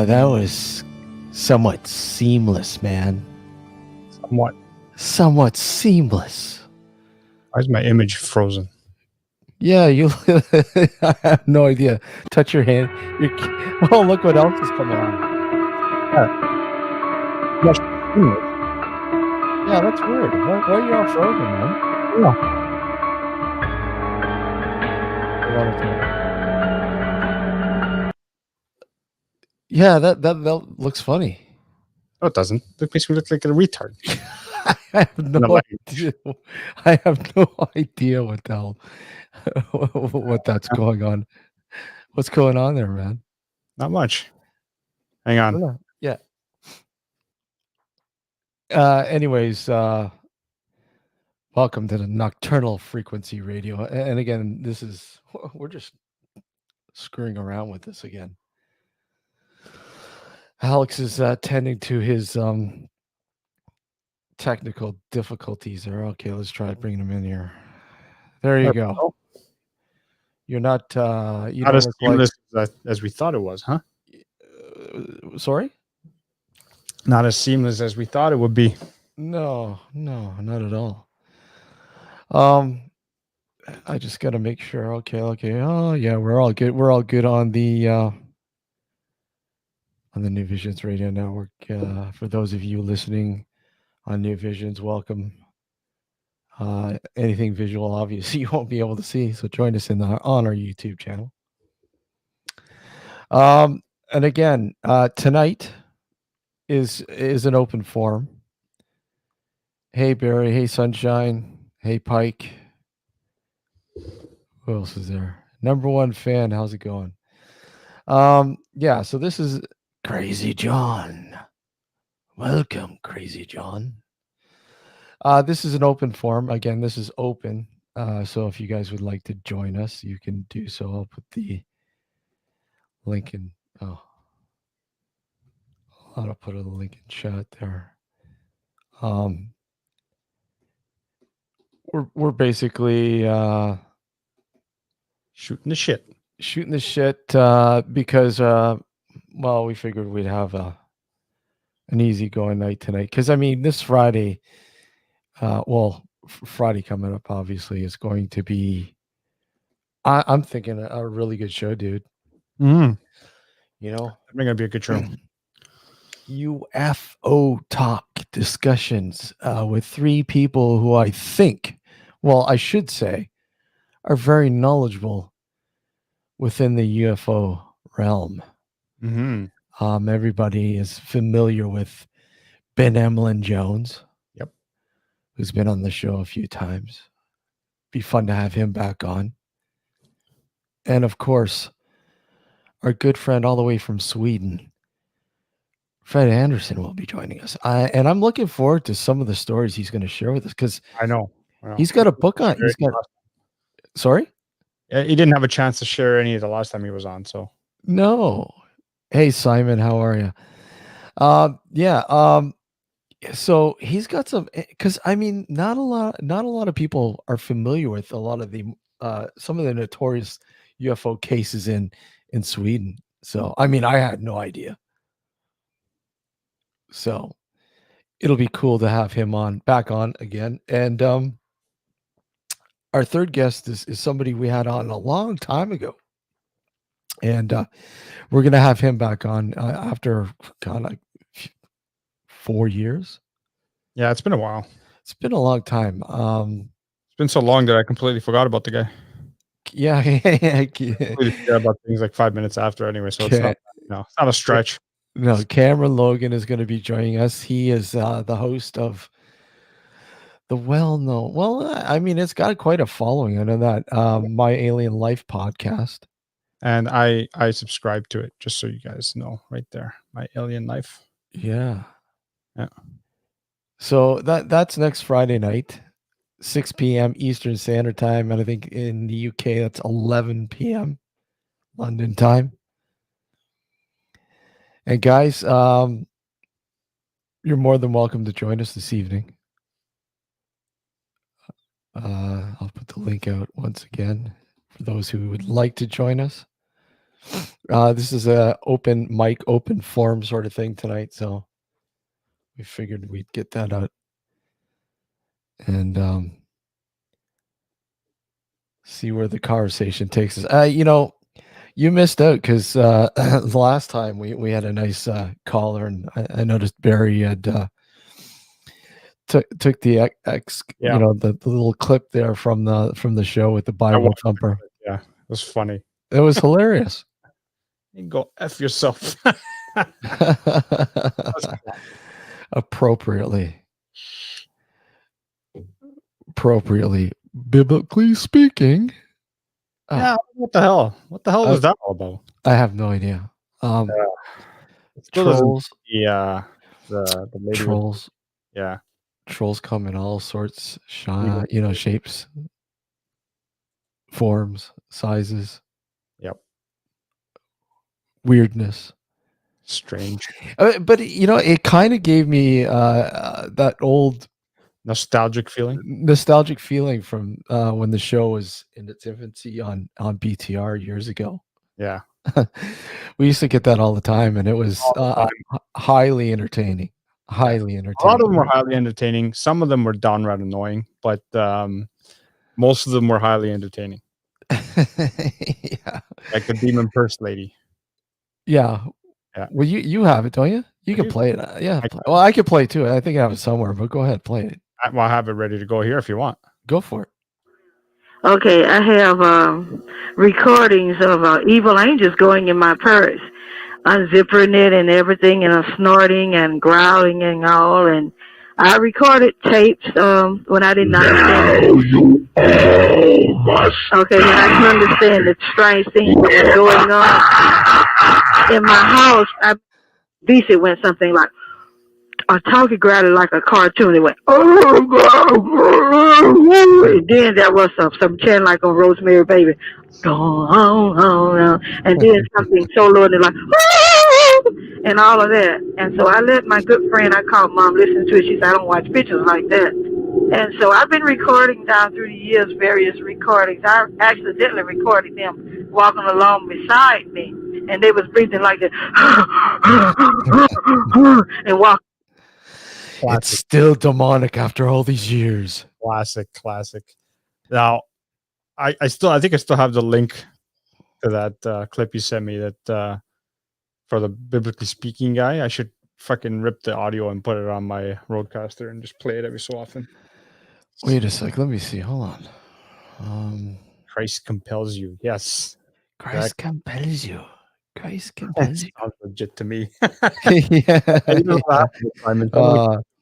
That was somewhat seamless, man. Somewhat. Seamless. Why is my image frozen? Yeah, you. I have no idea. Touch your hand. Oh, look what else is coming on. Yeah, that's weird. Why are you all frozen, man? Yeah, that looks funny. No, it doesn't. It makes me look like a retard. I have no idea. I have no idea what the hell, what that's going on. What's going on there, man? Not much. Hang on. Yeah. Anyways, welcome to the Nocturnal Frequency Radio. And again, we're just screwing around with this again. Alex is tending to his technical difficulties there. Okay, let's try bringing him in here. There you go. You're not you not don't as look seamless as we thought it was, huh? Sorry? Not as seamless as we thought it would be. No, not at all. I just got to make sure. Okay. Oh yeah, we're all good. We're all good on the New Visions Radio Network. For those of you listening on New Visions, welcome. Anything visual, obviously, you won't be able to see. So join us on our YouTube channel. And again, tonight is an open forum. Hey Barry, hey Sunshine, hey Pike. Who else is there? Number one fan, how's it going? Yeah, so this is Crazy John. Welcome, Crazy John. This is an open forum. Again, this is open. So if you guys would like to join us, you can do so. I'll put the link in. Oh, I'll put a link in chat there. We're basically shooting the shit. Because well, we figured we'd have an easygoing night tonight. Because I mean, this Friday, Friday coming up, obviously, is going to be. I'm thinking a really good show, dude. You know, it's gonna be a good show. UFO talk discussions with three people who I think, well, I should say, are very knowledgeable within the UFO realm. Everybody is familiar with Ben Emlyn Jones. Yep. Who's been on the show a few times. Be fun to have him back on. And of course, our good friend all the way from Sweden, Fred Anderson, will be joining us. And I'm looking forward to some of the stories he's going to share with us, because I know. He's got a book on. Sorry? He didn't have a chance to share any of the last time he was on. So no. Hey Simon, how are you? So he's got some, because I mean, not a lot of people are familiar with a lot of the some of the notorious UFO cases in Sweden. So I mean, I had no idea. So it'll be cool to have him back on again. And our third guest is somebody we had on a long time ago. And we're going to have him back on after like 4 years. Yeah, it's been a while. It's been a long time. It's been so long that I completely forgot about the guy. Yeah. I completely forgot about things like 5 minutes after anyway. So it's not, it's not a stretch. No, Cameron Logan is going to be joining us. He is the host of the well-known, I mean, it's got quite a following. I know that My Alien Life podcast. And I subscribe to it, just so you guys know, right there, My Alien Life. Yeah. So that's next Friday night, 6 p.m. Eastern Standard Time, and I think in the UK that's 11 p.m. London time. And guys, you're more than welcome to join us this evening. I'll put the link out once again for those who would like to join us. This is a open mic, open forum sort of thing tonight, so we figured we'd get that out and see where the conversation takes us. You missed out because the last time we had a nice caller, and I noticed Barry had took the Yeah, the little clip there from the show with the I Bible watched thumper. it. Yeah, it was funny. It was hilarious. You go F yourself. appropriately biblically speaking. Yeah, what the hell? What the hell was that all about? I have no idea. It still doesn't. Trolls, The lady. trolls, Yeah. trolls come in all sorts, Evil. shapes, forms, sizes, Yep. weirdness. Strange. But it kind of gave me that old Nostalgic feeling. nostalgic feeling from when the show was in its infancy on BTR years ago. Yeah. We used to get that all the time, and it was All highly entertaining. Highly A lot of entertaining. them were highly entertaining. Some of them were downright annoying, but most of them were highly entertaining. Yeah. Like the demon purse lady. Yeah. Yeah. Well, you have it, don't you? You I can do. play it. Yeah. I Well, I could play too. I think I have it somewhere, but go ahead, play it. Well, I have it ready to go here if you want. Go for it. Okay, I have recordings of evil angels going in my purse, unzipping it and everything, and snorting and growling and all. And I recorded tapes when I didn't understand. Okay, when I didn't understand the strange things that were going on in my house, I beast it went something like a talkie growled like a cartoon. It went, and then there was some chant like on Rosemary Baby. And then something so low and like, and all of that. And so I let my good friend, I called Mom, listen to it. She said, I don't watch pictures like that. And so I've been recording down through the years, various recordings. I accidentally recorded them walking along beside me. And they was breathing like that. And walking. It's still demonic after all these years. Classic. Now, I think I still have the link to that clip you sent me that for the biblically speaking guy. I should fucking rip the audio and put it on my roadcaster and just play it every so often. Wait a sec. Let me see. Hold on. Christ compels you. Yes. Christ compels you. Christ compels you. Sounds legit to me. Yeah.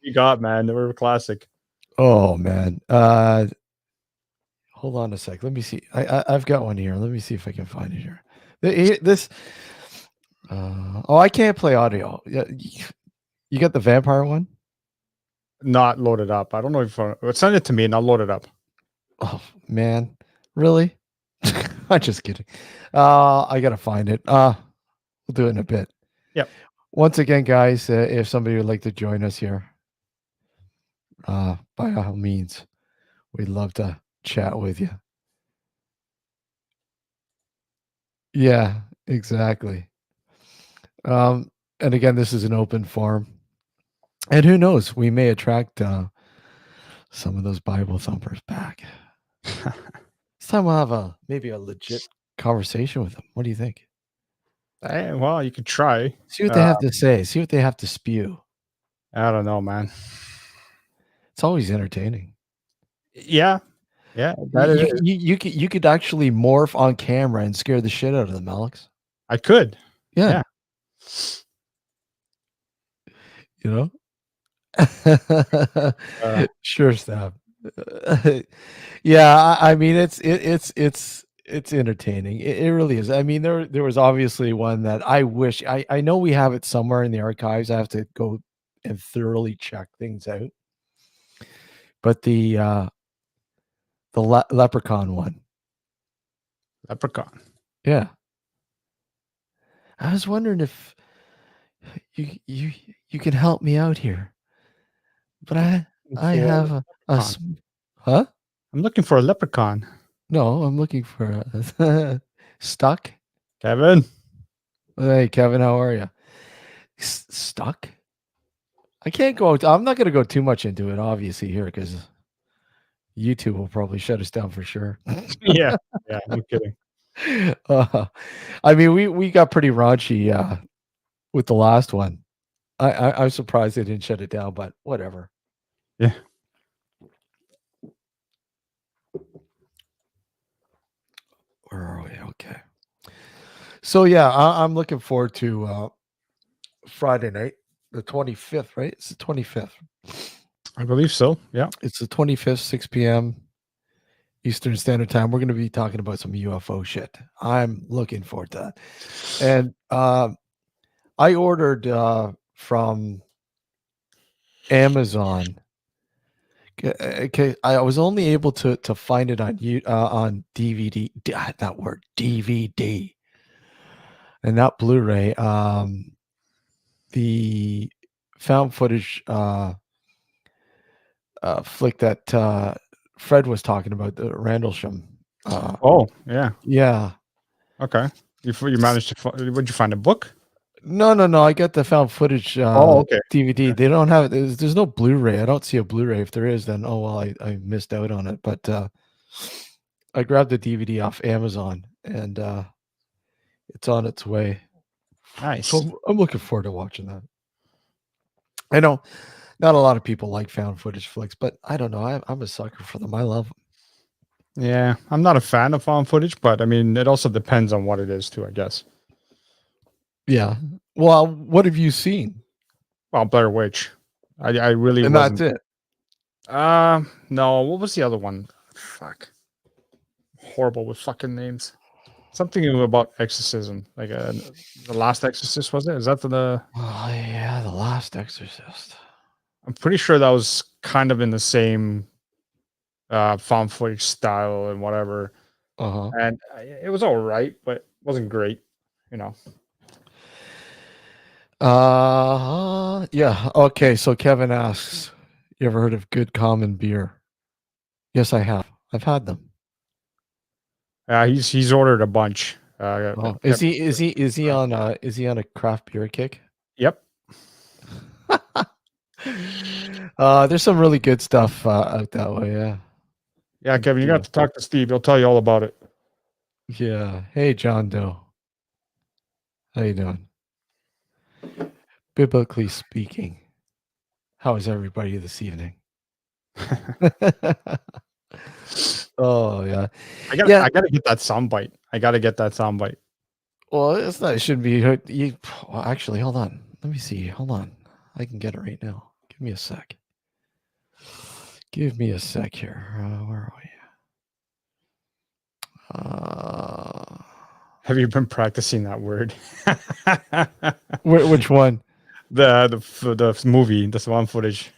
You got, man. They were classic. Oh man. Hold on a sec. Let me see. I've got one here. Let me see if I can find it here. This. I can't play audio. Yeah, you got the vampire one? Not loaded up. I don't know if send it to me and I'll load it up. Oh man, really? I'm just kidding. I gotta find it. We'll do it in a bit. Yep. Once again, guys, if somebody would like to join us here, by all means, we'd love to chat with you. Yeah, exactly. And again, this is an open forum, and who knows, we may attract some of those Bible thumpers back. This time we'll have maybe a legit conversation with them. What do you think? Well, you could try. See what they have to say. See what they have to spew. I don't know, man. It's always entertaining. Yeah. You could actually morph on camera and scare the shit out of them, Alex. I could. Yeah. You know? Sure, Stab. Yeah, I mean it's entertaining. It really is. I mean, there was obviously one that I wish I know we have it somewhere in the archives. I have to go and thoroughly check things out. But the leprechaun one. Leprechaun. Yeah. I was wondering if you can help me out here. But I have a huh? I'm looking for a leprechaun. No, I'm looking for a stuck. Kevin. Hey, Kevin, how are you? Stuck? I can't go. I'm not going to go too much into it, obviously, here because YouTube will probably shut us down for sure. Yeah, no kidding. I mean, we got pretty raunchy with the last one. I'm surprised they didn't shut it down, but whatever. Yeah. Where are we? Okay. So yeah, I'm looking forward to Friday night, the 25th, right? It's the 25th. I believe so. Yeah. It's the 25th, 6 p.m. Eastern Standard Time. We're going to be talking about some UFO shit. I'm looking forward to that. And I ordered from Amazon. Okay, I was only able to find it on DVD. That word DVD and not Blu-ray. The found footage flick that Fred was talking about, the Randlesham. Oh, yeah. Yeah. Okay. You managed to would you find a book? No. I got the found footage Okay. DVD. Okay. They don't have it. There's no Blu-ray. I don't see a Blu-ray. If there is, then oh well, I missed out on it. But I grabbed the DVD off Amazon, and it's on its way. Nice. So I'm looking forward to watching that. I know not a lot of people like found footage flicks, but I don't know. I'm a sucker for them. I love them. Yeah, I'm not a fan of found footage, but I mean, it also depends on what it is too, I guess. Yeah. Well, what have you seen? Well, Blair Witch. I really And wasn't. that's it. No. What was the other one? Fuck. Horrible with fucking names. Something about exorcism, like the Last Exorcist, was it? Is that the? Oh yeah, The Last Exorcist. I'm pretty sure that was kind of in the same found footage style and whatever. And it was all right, but it wasn't great, you know. Yeah. Okay. So Kevin asks, "You ever heard of Good Common Beer?" Yes, I have. I've had them. He's ordered a bunch. Oh, is he on a craft beer kick? Yep. There's some really good stuff out that way. Yeah. Yeah, Kevin, you got to talk to Steve. He'll tell you all about it. Yeah. Hey, John Doe. How you doing? Biblically speaking, how is everybody this evening? Oh yeah. I gotta get that soundbite. Well, it's not. It shouldn't be. Well, actually, hold on. Let me see. Hold on. I can get it right now. Give me a sec. Give me a sec here. Where are we? Have you been practicing that word? Which one? The movie, the found footage.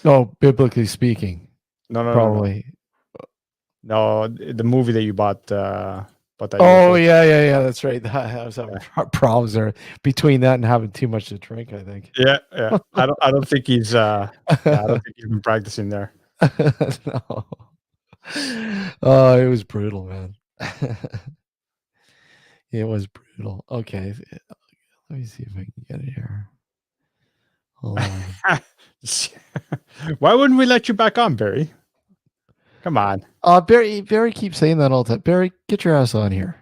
No, biblically speaking. No. Probably. No, the movie that you bought. But oh yeah. That's right. I was having problems there between that and having too much to drink. I think. Yeah. I don't think he's. I don't think he's been practicing there. No. Oh, it was brutal, man. It was brutal. Okay, let me see if I can get it here. Hold on. Why wouldn't we let you back on, Barry? Come on. Barry keeps saying that all the time. Barry, get your ass on here.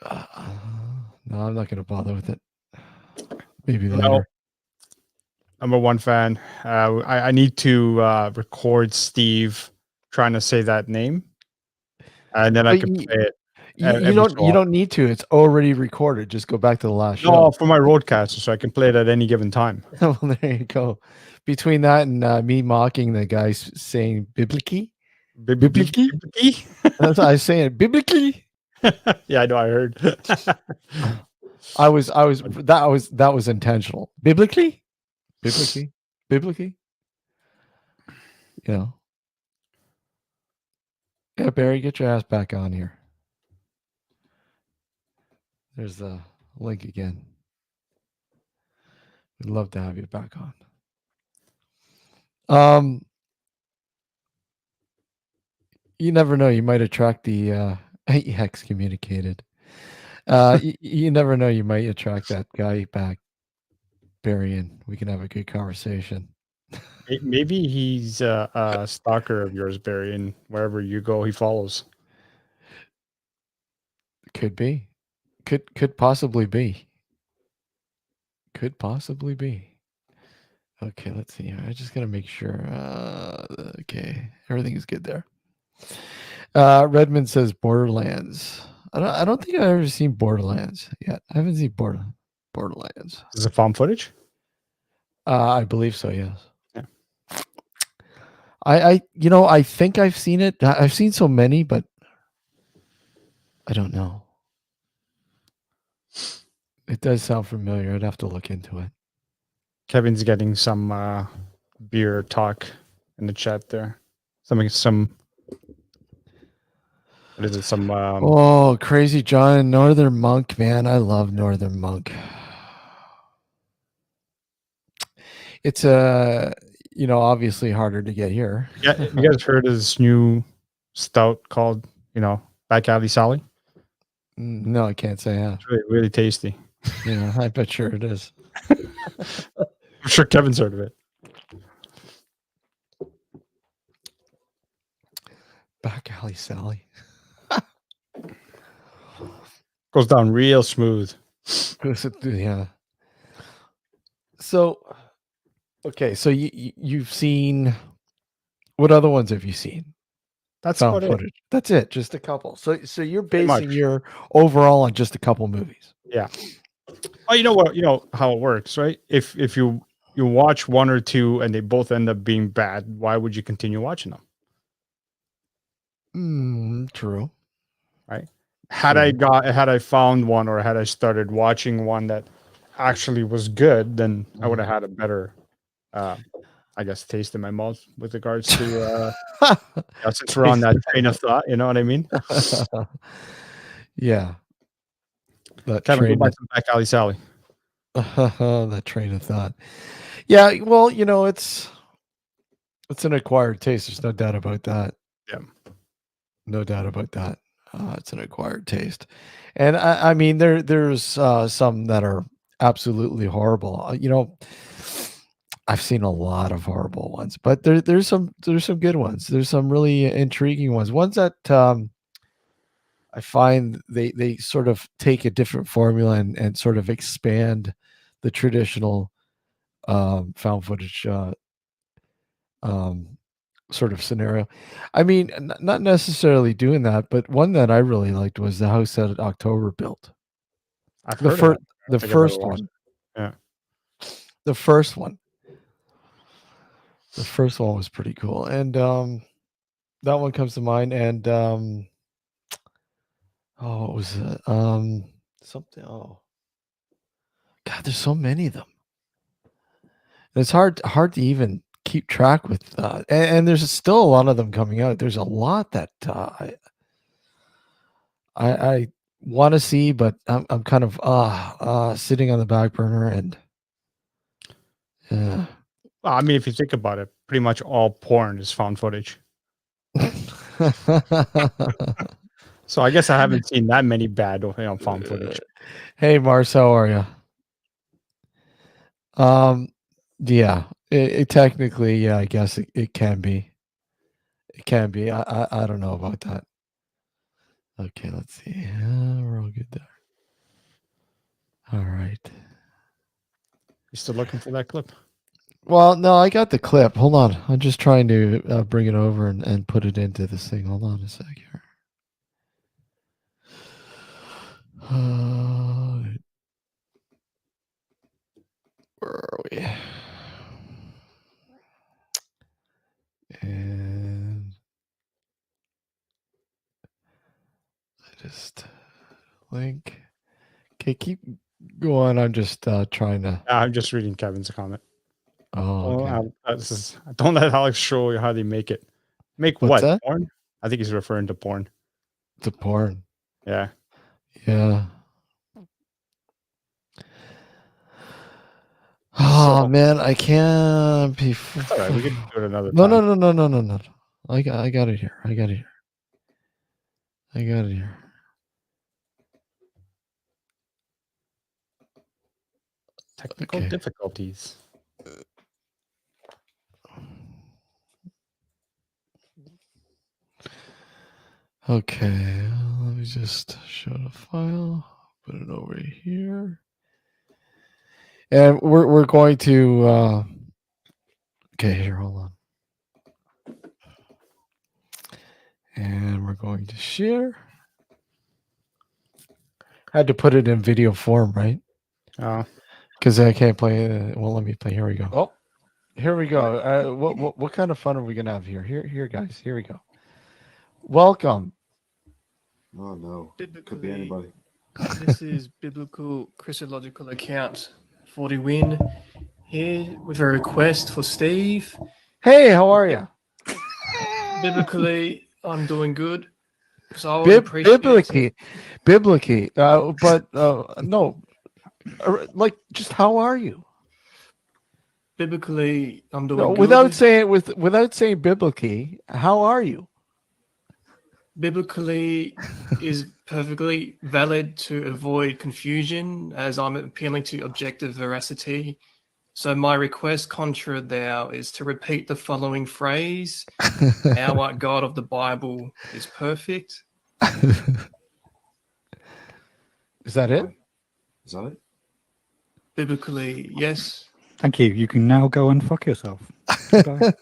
No, I'm not going to bother with it. Maybe later. No. Number one fan. I need to record Steve trying to say that name, and then I can play it. You don't need to. It's already recorded. Just go back to the last show. No, for my roadcaster, so I can play it at any given time. Well, there you go. Between that and me mocking the guy saying biblically. Biblically? That's what I was saying. Biblically? Yeah, I know. I heard. That was intentional. Biblically. You know. Yeah, Barry, get your ass back on here. There's the link again. We'd love to have you back on. You never know. You might attract the excommunicated. You never know. You might attract that guy back, Barian. We can have a good conversation. Maybe he's a stalker of yours, Barry, and wherever you go, he follows. Could be. Could possibly be. Could possibly be. Okay, let's see. I just gotta make sure. Okay, everything is good there. Redmond says Borderlands. I don't think I've ever seen Borderlands yet. I haven't seen Borderlands. Is it found footage? I believe so. Yes. Yeah. I think I've seen it. I've seen so many, but I don't know. It does sound familiar. I'd have to look into it. Kevin's getting some beer talk in the chat there. Some what is it? Some Oh, Crazy John, Northern Monk, man. I love Northern Monk. It's obviously harder to get here. Yeah, you guys heard of this new stout called, Back Alley Sally? No, I can't say yeah. It's really, really tasty. Yeah, I bet sure it is. I'm sure Kevin's heard of it. Back Alley Sally. Goes down real smooth. Yeah. So, okay, so you've seen, what other ones have you seen? That's Found about footage. That's it, just a couple. So you're Pretty basing much. your overall on just a couple movies. Yeah. Well, you know what? You know how it works, right? If you watch one or two and they both end up being bad, why would you continue watching them? True. Right? Had I found one, or had I started watching one that actually was good, then I would have had a better I guess taste in my mouth with regards to since we're on that train of thought, you know what I mean? Yeah. That Kevin, go train back to Back Alley Sally. that train of thought. Yeah, well, it's an acquired taste. There's no doubt about that. Yeah. No doubt about that. It's an acquired taste. And I mean, there's some that are absolutely horrible. I've seen a lot of horrible ones, but there's some good ones. There's some really intriguing ones. Ones that I find they sort of take a different formula and sort of expand the traditional found footage sort of scenario. I mean, not necessarily doing that, but one that I really liked was the house that October built. I've The heard of first, that. I the don't think I've ever first watched one. it. Yeah. The first one. The first one was pretty cool, and that one comes to mind. And what was it? Something. Oh, God, there's so many of them. It's hard to even keep track with. And there's still a lot of them coming out. There's a lot that I want to see, but I'm kind of sitting on the back burner. And Well, I mean, if you think about it, pretty much all porn is found footage. So I guess I haven't seen that many bad found footage. Hey, Mars, how are you? Yeah, it technically, yeah, I guess it can be. It can be. I don't know about that. Okay, let's see. We're all good there. All right. You still looking for that clip? Well, no, I got the clip. Hold on. I'm just trying to bring it over and put it into this thing. Hold on a sec here. Where are we? And I just link. Okay, keep going. I'm just trying to. I'm just reading Kevin's comment. Oh, okay. Don't let Alex show you how they make it. Make What's what? that? Porn? I think he's referring to porn. The porn. Yeah. Yeah. Oh man, I can't be. All right, we can do it another No, time. no. I got it here. I got it here. Technical Okay. difficulties. Okay, let me just show the file. Put it over here, and we're going to. Okay, here, hold on, and we're going to share. I had to put it in video form, right? Because I can't play. Well, let me play. Here we go. Oh, here we go. What kind of fun are we gonna have here? Here, guys. Here we go. Welcome. Oh no, Biblically, could be anybody. This is biblical Christological account 40 win here with a request for Steve. Hey, how are you? Biblically, I'm doing good. So I would appreciate Biblically, but no, like just how are you? Biblically, I'm doing No, good. without saying biblically, how are you? Biblically is perfectly valid to avoid confusion, as I'm appealing to objective veracity. So my request contra thou is to repeat the following phrase: "Our God of the Bible is perfect." Is that it? Is that it? Biblically, yes. Thank you. You can now go and fuck yourself. Goodbye.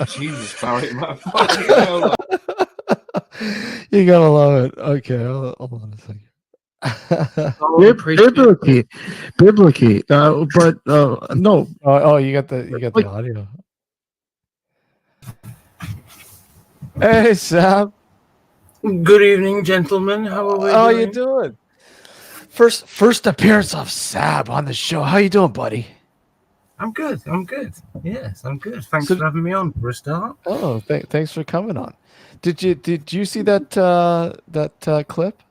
Jesus, Barry, man. Fucking hell. You gotta love it. Okay, hold on a second. Biblically, but no. Oh, you got the audio. Hey, Sam. Good evening, gentlemen. How are we How doing? you doing? First appearance of Sab on the show. How you doing, buddy? I'm good. Yes, I'm good. Thanks So- for having me on for a start. Oh, thanks for coming on. Did you see that clip?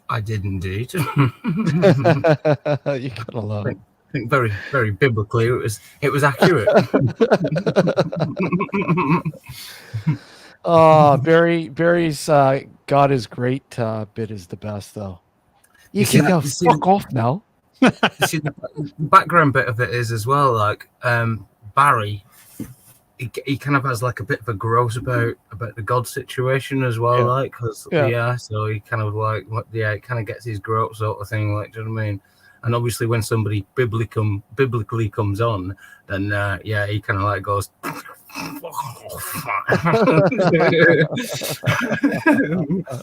I did indeed. You gotta love it. I think very, very biblically it was accurate. Oh, Barry's God is great bit is the best though. You see can that- go you see fuck that- off now. You see, the background bit of it is as well, like Barry, he kind of has like a bit of a gross about the God situation as well, Yeah. like, cause, Yeah. so he kind of like, it kind of gets his gross sort of thing, like, do you know what I mean? And obviously when somebody biblically comes on, then he kind of like goes,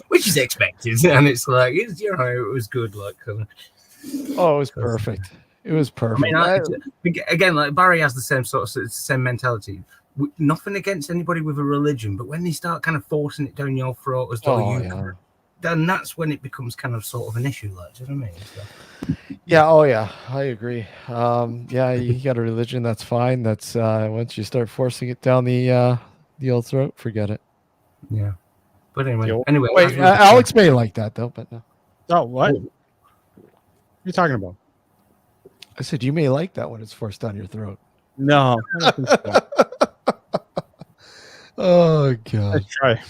which is expected, and it's like, it was good, like. Oh, it was perfect. It was perfect. I mean, again, like Barry has the same mentality. Nothing against anybody with a religion, but when they start kind of forcing it down your throat as though then that's when it becomes kind of sort of an issue, like, do you know what I mean? So. Yeah, oh yeah, I agree. You got a religion, that's fine. That's once you start forcing it down the old throat, forget it. Yeah. But anyway, Wait, Alex may like that though, but no. Oh, what? What are you talking about? I said you may like that when it's forced down your throat. No. I don't think so. Oh god. Let's try.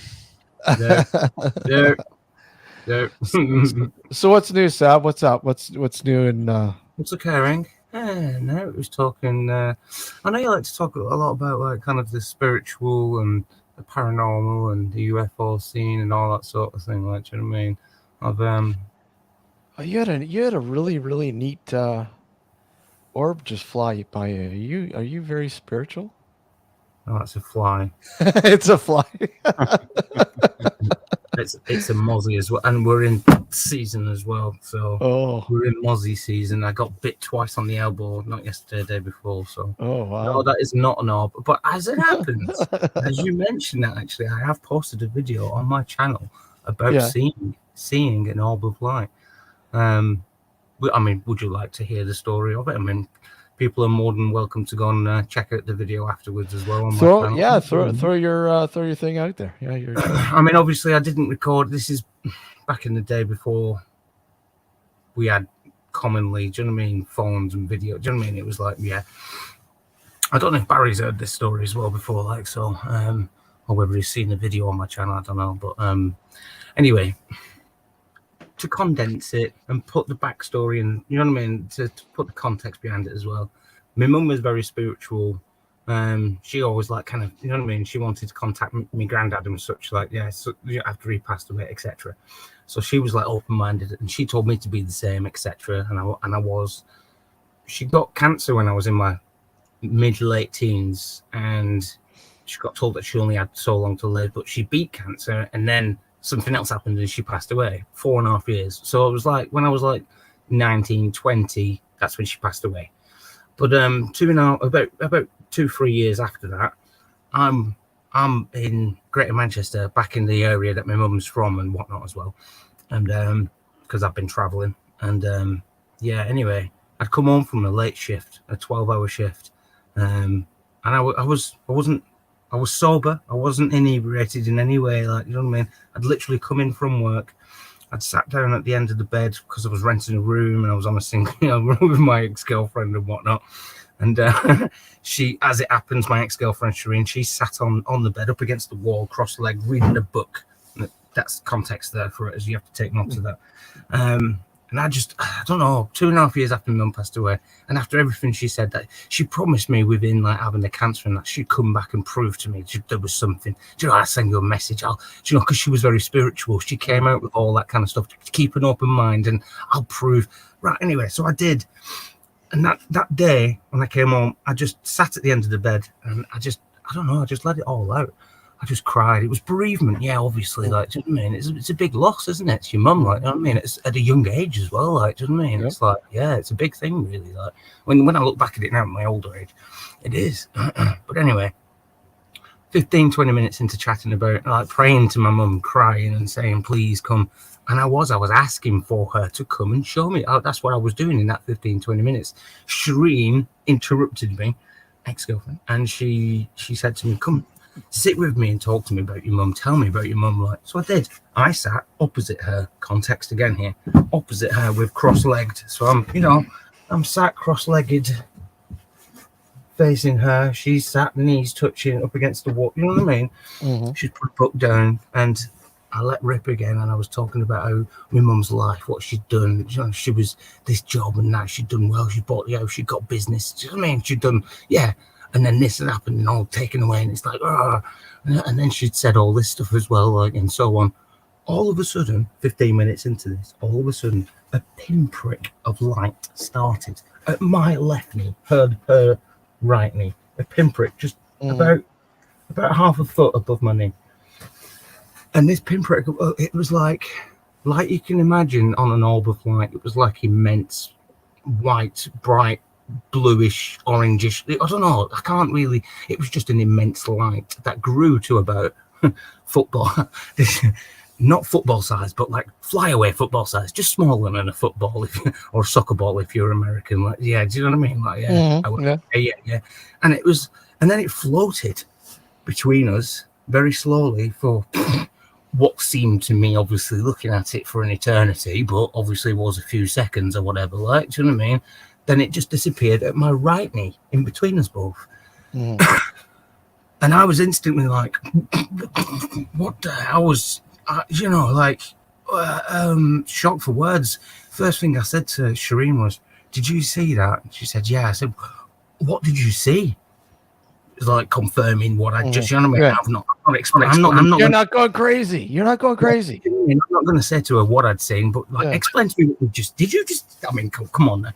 Yeah. So what's new, Sab? What's up? What's new in What's occurring? No, it was talking. I know you like to talk a lot about like kind of the spiritual and the paranormal and the UFO scene and all that sort of thing. Like, do you know what I mean? you had a really, really neat orb just fly by you. Are you very spiritual? Oh, that's a fly. It's a fly. It's a mozzie as well, and we're in season as well. So we're in mozzie season. I got bit twice on the elbow, not yesterday, the day before. So wow. No, that is not an orb. But as it happens, as you mentioned that, actually, I have posted a video on my channel about seeing an orb of light. I mean, would you like to hear the story of it? I mean, people are more than welcome to go and check out the video afterwards as well. On my channel. Throw your thing out there. Yeah, I mean, obviously, I didn't record. This is back in the day before we had commonly, do you know what I mean, phones and video. Do you know what I mean? It was like, I don't know if Barry's heard this story as well before, like, so. or whether he's seen the video on my channel, I don't know. But anyway, to condense it and put the backstory and, you know what I mean, to put the context behind it as well. My mum was very spiritual. She always like kind of, you know what I mean, she wanted to contact my granddad and such, like, so after he passed away, etc. So she was like open-minded, and she told me to be the same, etc. And I was. She got cancer when I was in my mid-late teens, and she got told that she only had so long to live, but she beat cancer, and then something else happened and she passed away. 4.5 years. So it was like when I was like 19, 20, that's when she passed away. But about 2-3 years after that, I'm in Greater Manchester, back in the area that my mum's from and whatnot as well, and because I've been traveling. And anyway, I'd come home from a late shift, a 12-hour shift, and I was sober. I wasn't inebriated in any way, like, you know what I mean. I'd literally come in from work. I'd sat down at the end of the bed because I was renting a room and I was on a single, room with my ex-girlfriend and whatnot. And she, as it happens, my ex-girlfriend Shireen, she sat on the bed up against the wall, cross-legged, reading a book. That's context there for it, as you have to take note of that. And I don't know, 2.5 years after my mum passed away, and after everything she said, that she promised me within like having the cancer and that she'd come back and prove to me there was something. Do you know, I send you a message. Because she was very spiritual. She came out with all that kind of stuff to keep an open mind, and I'll prove. Right, anyway, so I did. And that day when I came home, I just sat at the end of the bed and I just let it all out. I just cried. It was bereavement, yeah, obviously. Like, do you know what I mean? It's a big loss, isn't it? It's your mum, like, you know what I mean? It's at a young age as well, like, do you know what I mean? Yep. It's like, yeah, it's a big thing, really. Like, when I look back at it now at my older age, it is. But anyway, 15-20 minutes into chatting about, like, praying to my mum, crying and saying, please come. And I was asking for her to come and show me. That's what I was doing in that 15-20 minutes. Shireen interrupted me, ex-girlfriend, and she said to me, come, sit with me and talk to me about your mum. Tell me about your mum. Like, so I did. I sat opposite her. Context again here. Opposite her with cross-legged. So I'm sat cross-legged, facing her. She's sat knees touching up against the wall. You know what I mean? Mm-hmm. She's put a book down, and I let rip again. And I was talking about how my mum's life, what she'd done. You know, she was this job and that she'd done well. She bought the house. She got business. Do you know what I mean? She'd done, yeah. And then this had happened and all taken away, and it's like, and then she'd said all this stuff as well, like, and so on. All of a sudden, 15 minutes into this, all of a sudden, a pinprick of light started at my left knee, her right knee. A pinprick, just about half a foot above my knee. And this pinprick, it was like you can imagine on an orb of light. It was like immense, white, bright, bluish, orangish. I don't know. I can't really. It was just an immense light that grew to about football, not football size, but like flyaway football size, just smaller than a football or a soccer ball if you're American. Like, yeah, do you know what I mean? Like, yeah. And it was, and then it floated between us very slowly for what seemed to me, obviously looking at it for an eternity, but obviously was a few seconds or whatever. Like, do you know what I mean? Then it just disappeared at my right knee, in between us both. And I was instantly like, what the hell was, shocked for words. First thing I said to Shireen was, did you see that? She said, yeah. I said, what did you see? It's like confirming what I just, you know what I mean? Yeah. I'm not explaining. You're not going crazy. You're not going crazy. I'm not going to say to her what I'd seen, but like, explain to me, did you just, I mean, come on now.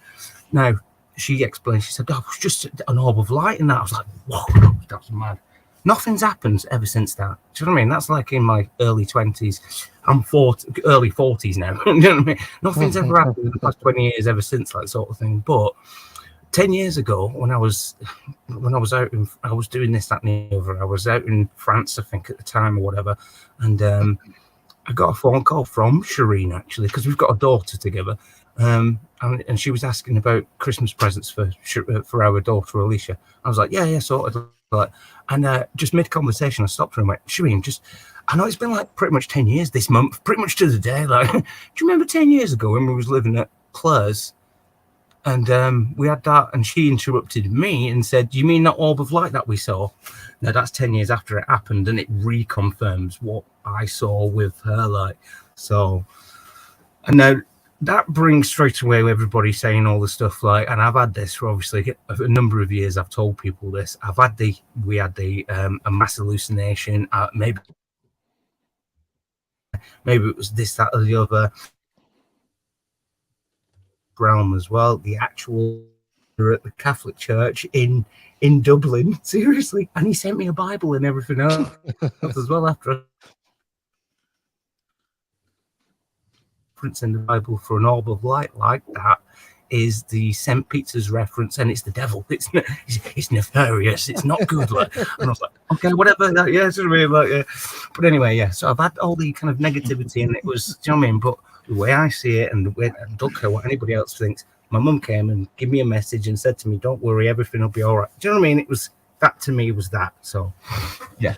Now, she explained, she said, it was just an orb of light and that. I was like, whoa, that was mad. Nothing's happened ever since that. Do you know what I mean? That's like in my early 20s. I'm early 40s now. Do you know what I mean? Nothing's ever happened in the past 20 years ever since, like, sort of thing. But 10 years ago, when I was out, I was doing this, that, and the other. I was out in France, I think, at the time or whatever. And I got a phone call from Shireen, actually, because we've got a daughter together. And she was asking about Christmas presents for our daughter Alicia. I was like, yeah, sorted. And just mid conversation, I stopped her and went, Shireen, I know it's been like pretty much 10 years this month, pretty much to the day. Like, do you remember 10 years ago when we was living at Claire's? And we had that, and she interrupted me and said, "You mean that orb of light that we saw?" Now that's 10 years after it happened, and it reconfirms what I saw with her. Like, so, and now that brings straight away everybody saying all the stuff like, and I've had this for obviously a number of years. I've told people this. We had a mass hallucination. Maybe it was this, that, or the other realm as well. The actual at the Catholic Church in Dublin, seriously, and he sent me a Bible and everything else as well after. Reference in the Bible for an orb of light like that is the St. Peter's reference, and it's the devil. It's nefarious. It's not good. Like, and I was like, okay, whatever. That, yeah, it's really like, yeah. But anyway, yeah. So I've had all the kind of negativity, and it was, do you know what I mean? But the way I see it, and the way, I don't care what anybody else thinks. My mum came and gave me a message and said to me, "Don't worry, everything will be all right." Do you know what I mean? It was that to me was that. So, yeah.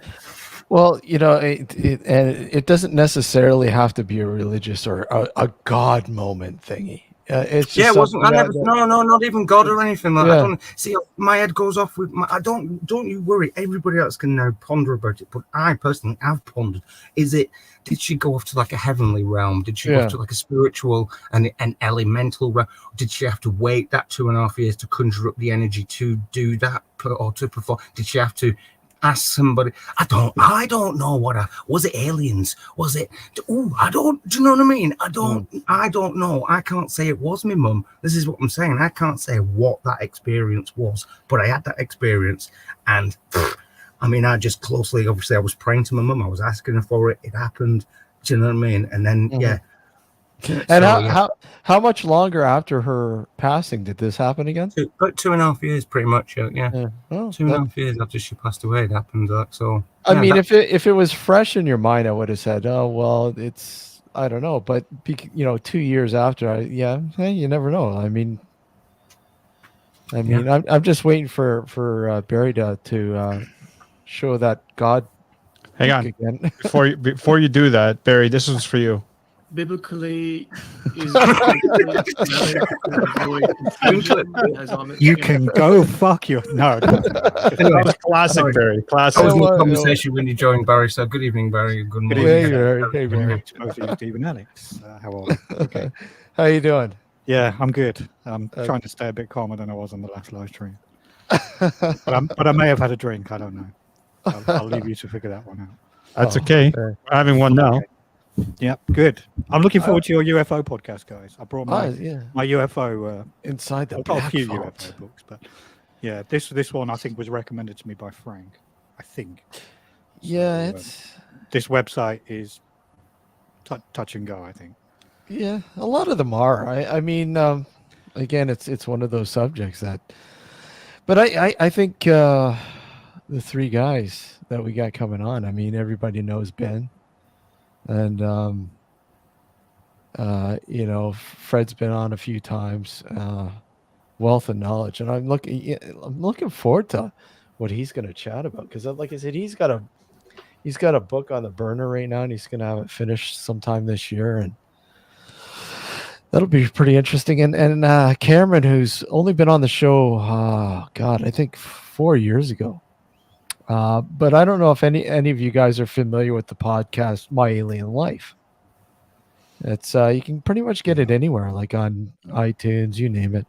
Well, it doesn't necessarily have to be a religious or a God moment thingy. It's just it wasn't. No, not even God or anything. Like, yeah. I don't see. My head goes off with. Don't you worry. Everybody else can now ponder about it, but I personally have pondered. Did she go off to like a heavenly realm? Did she go off to like a spiritual and an elemental realm? Did she have to wait that 2.5 years to conjure up the energy to do that or to perform? Did she have to ask somebody? I don't know was it aliens? Was it? I don't. Do you know what I mean? I don't know. I can't say it was my mum. This is what I'm saying. I can't say what that experience was, but I had that experience, and I mean, I just closely. Obviously, I was praying to my mum. I was asking her for it. It happened. Do you know what I mean? And then yeah. And how much longer after her passing did this happen again? About 2.5 years, pretty much. Yeah. Oh, 2.5 years after she passed away, it happened. So I mean, if it was fresh in your mind, I would have said, "Oh well, it's I don't know." But 2 years after, you never know. I mean, I'm just waiting for Barry to show that God. Hang on, again. before you do that, Barry, this one's for you. Biblically, is you can go fuck your no. Anyway, classic Barry. Classic. I was in a conversation when you joined, Barry. So good evening, Barry. Good morning. Hey, Barry. Both of you, Steve and Alex. How are you? Okay. How you doing? Yeah, I'm good. I'm trying to stay a bit calmer than I was on the last live stream. but I may have had a drink. I don't know. I'll leave you to figure that one out. That's okay. We're having one now. Okay. Yep, good. I'm looking forward to your UFO podcast, guys. I brought my UFO inside the got a few UFO books, but yeah, this one I think was recommended to me by Frank. I think. Yeah, so, this website is touch and go. I think. Yeah, a lot of them are. I mean, again, it's one of those subjects that. But I think the three guys that we got coming on. I mean, everybody knows Ben. And Fred's been on a few times, wealth of knowledge, and I'm looking forward to what he's going to chat about, because like I said, he's got a book on the burner right now, and he's going to have it finished sometime this year, and that'll be pretty interesting. And Cameron, who's only been on the show, I think 4 years ago. But I don't know if any of you guys are familiar with the podcast My Alien Life. It's you can pretty much get it anywhere, like on iTunes, you name it.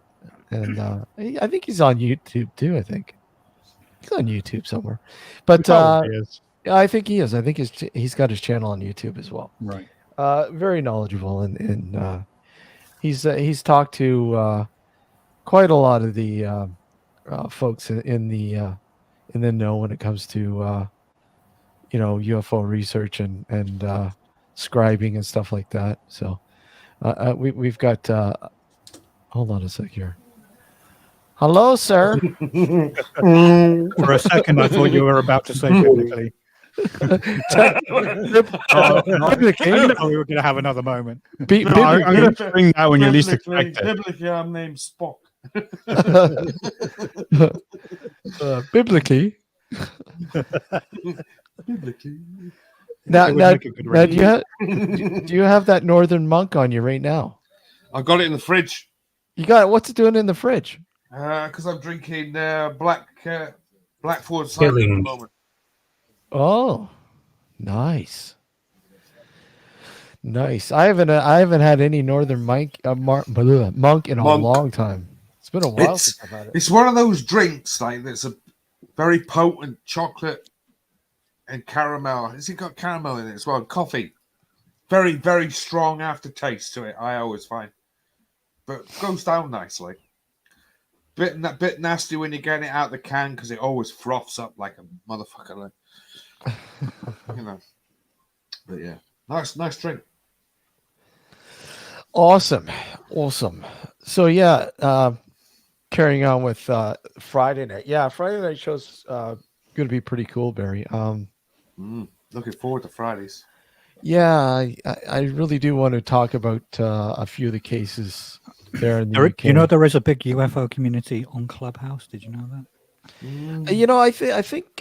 And I think he's on YouTube too. I think he's on YouTube somewhere. But I think he is. I think he's got his channel on YouTube as well. Right. Very knowledgeable, and he's talked to quite a lot of the folks in the know when it comes to UFO research and scribing and stuff like that. So we've got hold on a sec here. Hello, sir. For a second I thought you were about to say biblically. We were going to have another moment. I'm going to bring that when you least expect it. Biblically, I'm named Spock. Biblically. Now, do you have that Northern Monk on you right now? I've got it in the fridge. You got what's it doing in the fridge? Because I'm drinking black Ford cider at the Killing. moment. Oh, nice. Nice. I haven't had any Northern monk in a Monk. long time. It's been a while It's since I've had it. it's one of those drinks like that's a very potent chocolate and caramel. Has it got caramel in it as well? Coffee. Very, very strong aftertaste to it, I always find. But goes down nicely. Bit nasty when you get it out of the can because it always froths up like a motherfucker. You know. But yeah. Nice drink. Awesome. So yeah, carrying on with Friday night. Yeah, Friday night show's going to be pretty cool, Barry. Looking forward to Fridays. Yeah, I really do want to talk about a few of the cases there in the UK. You know, there is a big UFO community on Clubhouse. Did you know that? You know, I think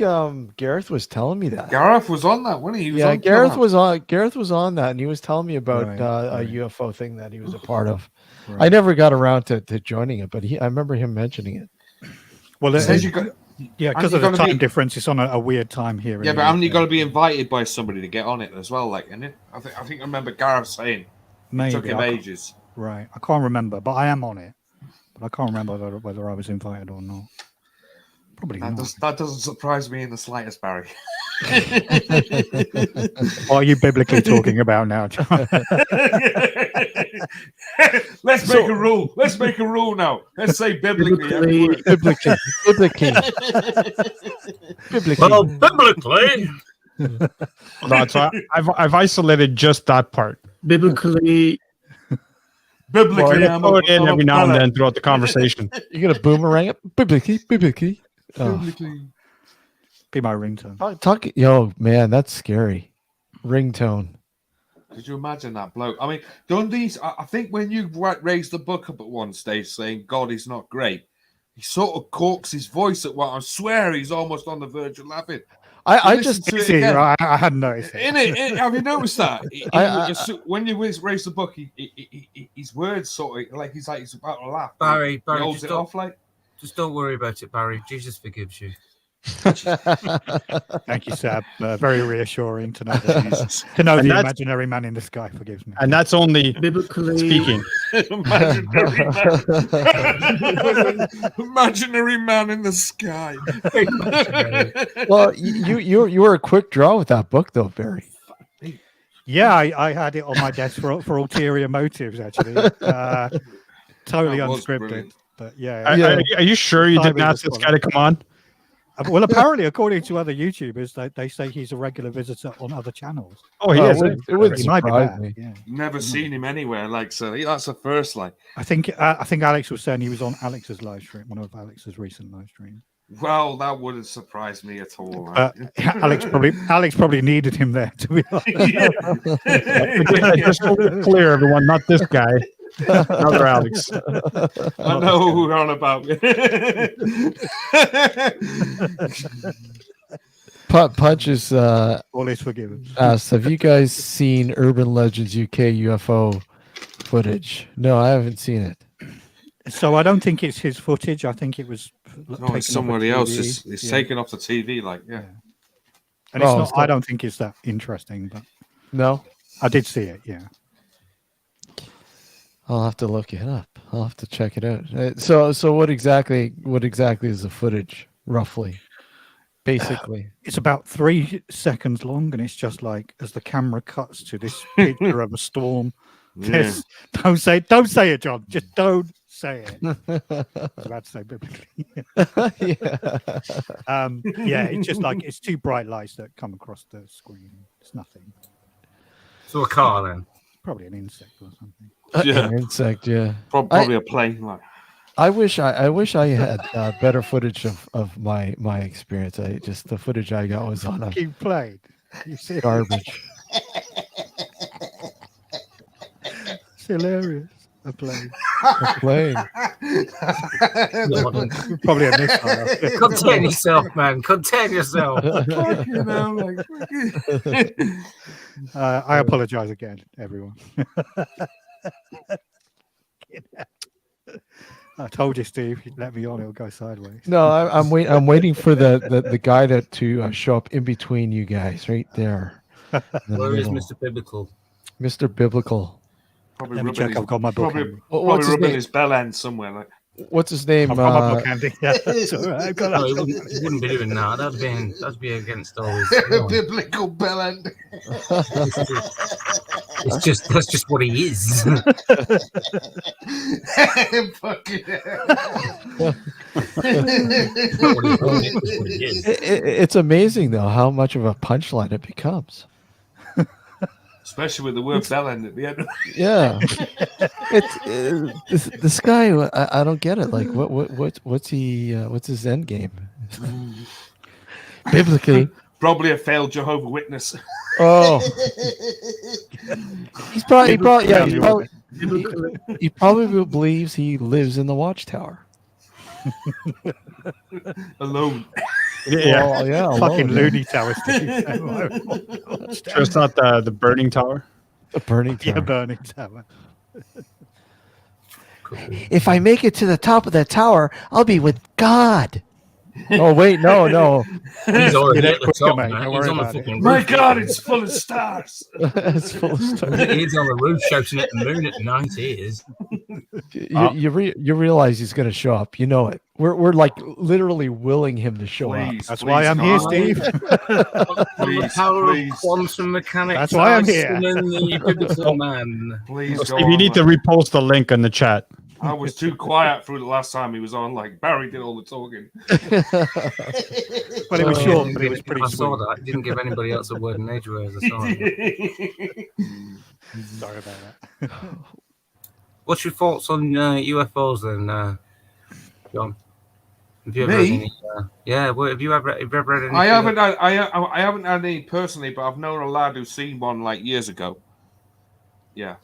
Gareth was telling me that. Gareth was on that, wasn't he? He was Yeah, on Gareth Clubhouse. was on that, and he was telling me about Right, a UFO thing that he was a part of. Right. I never got around to joining it, but I remember him mentioning it. Well, Says you got, yeah, because of the time difference, it's on a weird time here. yeah, but haven't you got to be invited by somebody to get on it as well? Like, isn't it? I think I remember Gareth saying it took him ages. Right, I can't remember, but I am on it. But I can't remember whether I was invited or not. Probably not. That doesn't surprise me in the slightest, Barry. What are you biblically talking about now, John? Let's make a rule. Let's make a rule now. Let's say biblically. Biblically. Well, biblically. No, so I've isolated just that part. Biblically, Biblically, Well, throw it in every now and then throughout the conversation. You're gonna boomerang it biblically. Oh. Biblically. Be my ringtone. Yo, man, that's scary. Ringtone. Could you imagine that bloke? I mean, Dundee's. I think when you raised the book up at one stage saying God is not great, he sort of corks his voice at what I swear he's almost on the verge of laughing. I just I hadn't noticed it. Have you noticed that? When you raise the book, his words sort of like he's about to laugh. Barry, he holds it off like. Just don't worry about it, Barry. Jesus forgives you. Thank you, Sab. Very reassuring to know the imaginary man in the sky forgives me. And that's only biblically speaking. Imaginary man in the sky. Well, you were a quick draw with that book, though, Barry. Yeah, I had it on my desk for ulterior motives, actually. Totally unscripted. Brilliant. But yeah. Are you sure you didn't ask this guy to come on? Well, apparently, according to other YouTubers, they say he's a regular visitor on other channels. Oh, he is. It would surprise me. Yeah. Never seen him anywhere. Like, so that's the first. Like, I think Alex was saying he was on Alex's live stream, one of Alex's recent live streams. well, that wouldn't surprise me at all. Alex probably needed him there, to be honest. Just clear, everyone, not this guy. Another Alex. I know who we're on about. Punch is All is forgiven. asked, have you guys seen Urban Legends UK UFO footage? No, I haven't seen it. So I don't think it's his footage. I think it was No, it's somebody else. It's taken off the TV. Like, yeah. And it's not. I don't think it's that interesting, but No, I did see it. Yeah. I'll have to look it up. I'll have to check it out. So what exactly is the footage, roughly? Basically, It's about 3 seconds long, and it's just like as the camera cuts to this picture of a storm. Yeah. Don't say it, John. Just don't say it. I was about to say biblically. yeah. It's just like it's 2 bright lights that come across the screen. It's nothing. So a car then. Probably an insect or something. Yeah. An insect. Yeah. Probably a plane. Like, I wish I had better footage of my experience. The footage I got was on a Keep playing. You see, garbage. it's hilarious. A plane. Playing. Probably a missile. Contain yourself, man. Contain yourself. you know, like. I apologize again, everyone. I told you, Steve. You let me on, it'll go sideways. No, I'm waiting for the guy to show up in between you guys, right there. In the Where is middle. Mr. Biblical? Mr. Biblical? Probably Let me rubbing check. I've got my book. probably, handy. What's probably his rubbing name? his bell end somewhere. Like What's his name? I've got my book handy. Yeah, that's all right. I've got No, that. he wouldn't be doing that. That'd be against all his. biblical bell end. That's just what he is. Fucking Not what he is, it's just what he is. It's amazing though how much of a punchline it becomes. Especially with the word bell end at the end. Yeah, it's this guy. I don't get it. Like, what's his end game? Biblically, Probably a failed Jehovah Witness. oh, he probably believes he lives in the watchtower. Alone. Yeah, Well, yeah, Fucking alone, loony tower, Steve. sure it's not the burning tower. the burning tower. Yeah, burning tower. If I make it to the top of that tower, I'll be with God. Oh wait, no. He's already at the quicker, top, mate. man. Don't He's worry on the about it. fucking My roof. God, it's full of stars. It's full of stuff. He's on the roof shouting at the moon at night. He is. You realize he's going to show up. You know it. We're like literally willing him to show up. Please, That's why I'm here, God. Steve. The Please, power please. of quantum mechanics. That's why I'm I here. summon the biblical man. Please go Steve, you on, need to like- repost the link in the chat. I was too quiet through the last time he was on. Like Barry did all the talking. Well, it was Oh, short, but it was pretty I saw sweet. that. He didn't give anybody else a word in edgeways. I saw it. Sorry about that. What's your thoughts on UFOs then, John? Have you ever Me? had any? Yeah. Well, have you ever read any? I haven't had any personally, but I've known a lad who's seen one like years ago. Yeah.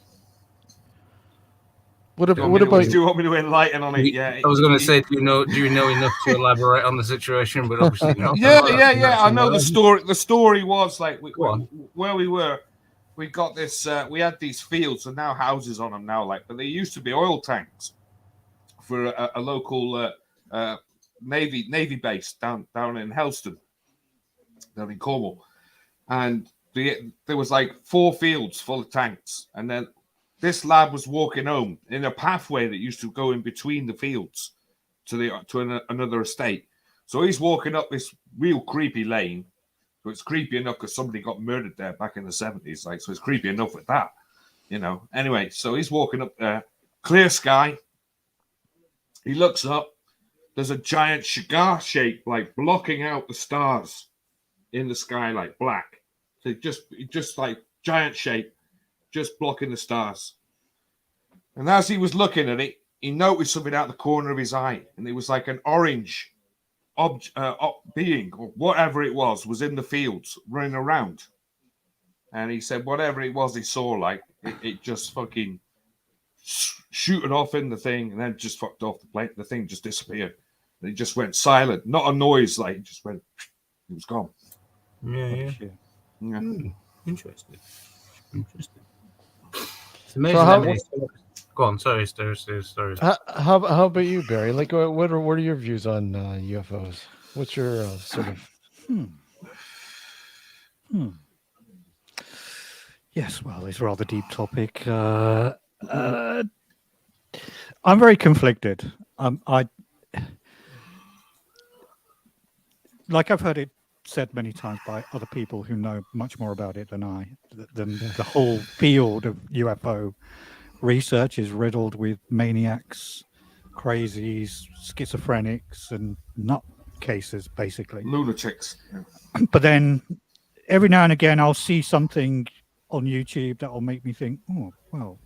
What Do about you want me to enlighten on it? Yeah. I was going to say, do you know enough to elaborate on the situation? But obviously not. Yeah. I know the story. The story was like Go on. where we were. We got this. We had these fields and now houses on them now. Like, but they used to be oil tanks for a local navy base down in Helston, down in Cornwall, and there was like 4 fields full of tanks, and then this lad was walking home in a pathway that used to go in between the fields to another estate. So he's walking up this real creepy lane. So it's creepy enough because somebody got murdered there back in the 70s. Like, so it's creepy enough with that, you know. Anyway, so he's walking up there, clear sky. He looks up. There's a giant cigar shape, like blocking out the stars in the sky, like black. So just like giant shape, just blocking the stars. And as he was looking at it, he noticed something out the corner of his eye, and it was like an orange being or whatever it was in the fields running around. And he said whatever it was he saw, like it just fucking shooted off in the thing, and then just fucked off the plane. The thing just disappeared. And it just went silent, not a noise, like it just went. It was gone. Yeah. Yeah. Interesting. It's amazing. So how- that many stories. Go on. Sorry. how about you, Barry? Like, what are your views on UFOs? What's your sort of? Yes, well, it's a rather deep topic. I'm very conflicted. Like I've heard it said many times by other people who know much more about it than I. The whole field of UFO research is riddled with maniacs, crazies, schizophrenics, and nutcases, basically. Lunatics. But then every now and again, I'll see something on YouTube that will make me think, oh, well,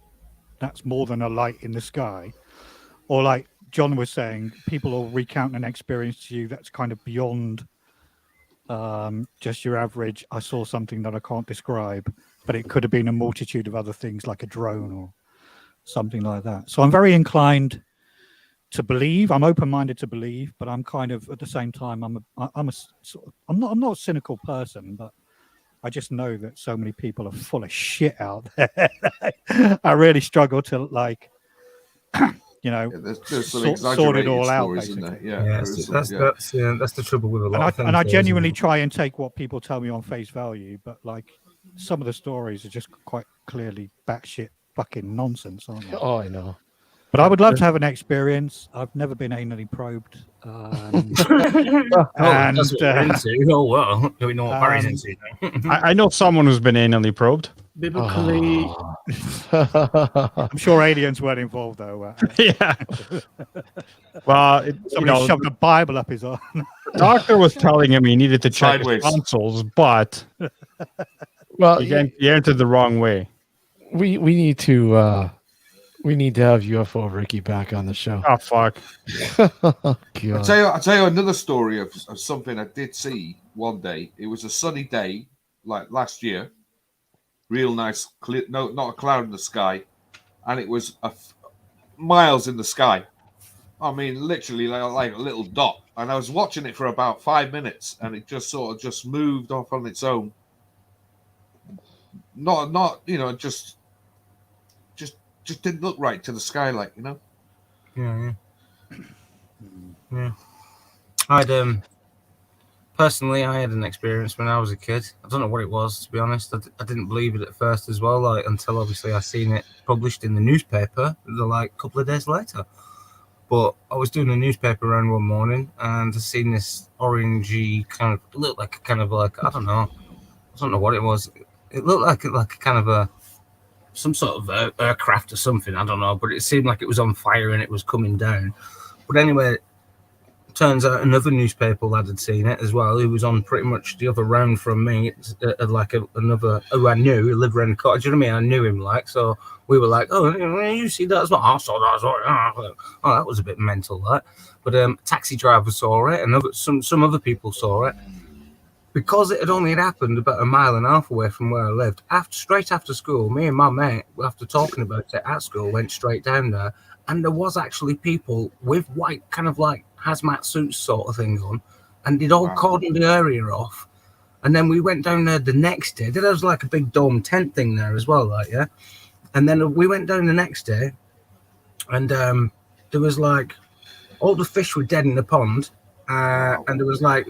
that's more than a light in the sky. Or like John was saying, people will recount an experience to you that's kind of beyond just your average, I saw something that I can't describe, but it could have been a multitude of other things like a drone or something like that. So I'm very inclined to believe. I'm open-minded to believe, but I'm kind of at the same time I'm not a cynical person, but I just know that so many people are full of shit out there. I really struggle to like you know, there's some sort it exaggerated all out, stories, isn't basically. there? Yeah, that's the trouble with a lot of things. And I genuinely try and take what people tell me on face value, but like some of the stories are just quite clearly batshit fucking nonsense, aren't they? Oh, I know. But I would love to have an experience. I've never been anally probed. That's what we're into. Oh well, we know what Barry's into. I know someone who's been anally probed. Biblically, I'm sure aliens weren't involved though. Yeah. Well, Somebody shoved a Bible up his arm. The doctor was telling him he needed to check Sideways. his tonsils, but Well, he entered the wrong way. we need to have UFO Ricky back on the show. Oh fuck! God. I'll tell you another story of something I did see one day. It was a sunny day, like last year. Real nice, clear, not a cloud in the sky, and it was miles in the sky. I mean, literally like a little dot. And I was watching it for about 5 minutes, and it just sort of just moved off on its own. Not just didn't look right to the skylight, Yeah. Personally, I had an experience when I was a kid. I don't know what it was, to be honest. I didn't believe it at first as well, like until obviously I seen it published in the newspaper, like a couple of days later. But I was doing a newspaper round one morning, and I seen this orangey kind of looked like a kind of like I don't know what it was. It looked like a kind of some sort of aircraft or something. I don't know, but it seemed like it was on fire and it was coming down. But anyway. Turns out another newspaper lad had seen it as well, who was on pretty much the other round from me, another who I knew, who lived around the cottage. You know what I mean? I knew him, like, so we were like, "Oh, you see that as well?" I saw that as well. Oh, that was a bit mental, that. But taxi driver saw it, and some other people saw it. Because it had only happened about a mile and a half away from where I lived. Straight after school, me and my mate, after talking about it at school, went straight down there, and there was actually people with white kind of like hazmat suits sort of thing on, and they'd all cordoned the area off. And then we went down there the next day. There was like a big dome tent thing there as well, like, yeah. And then we went down the next day, and there was like all the fish were dead in the pond, and there was like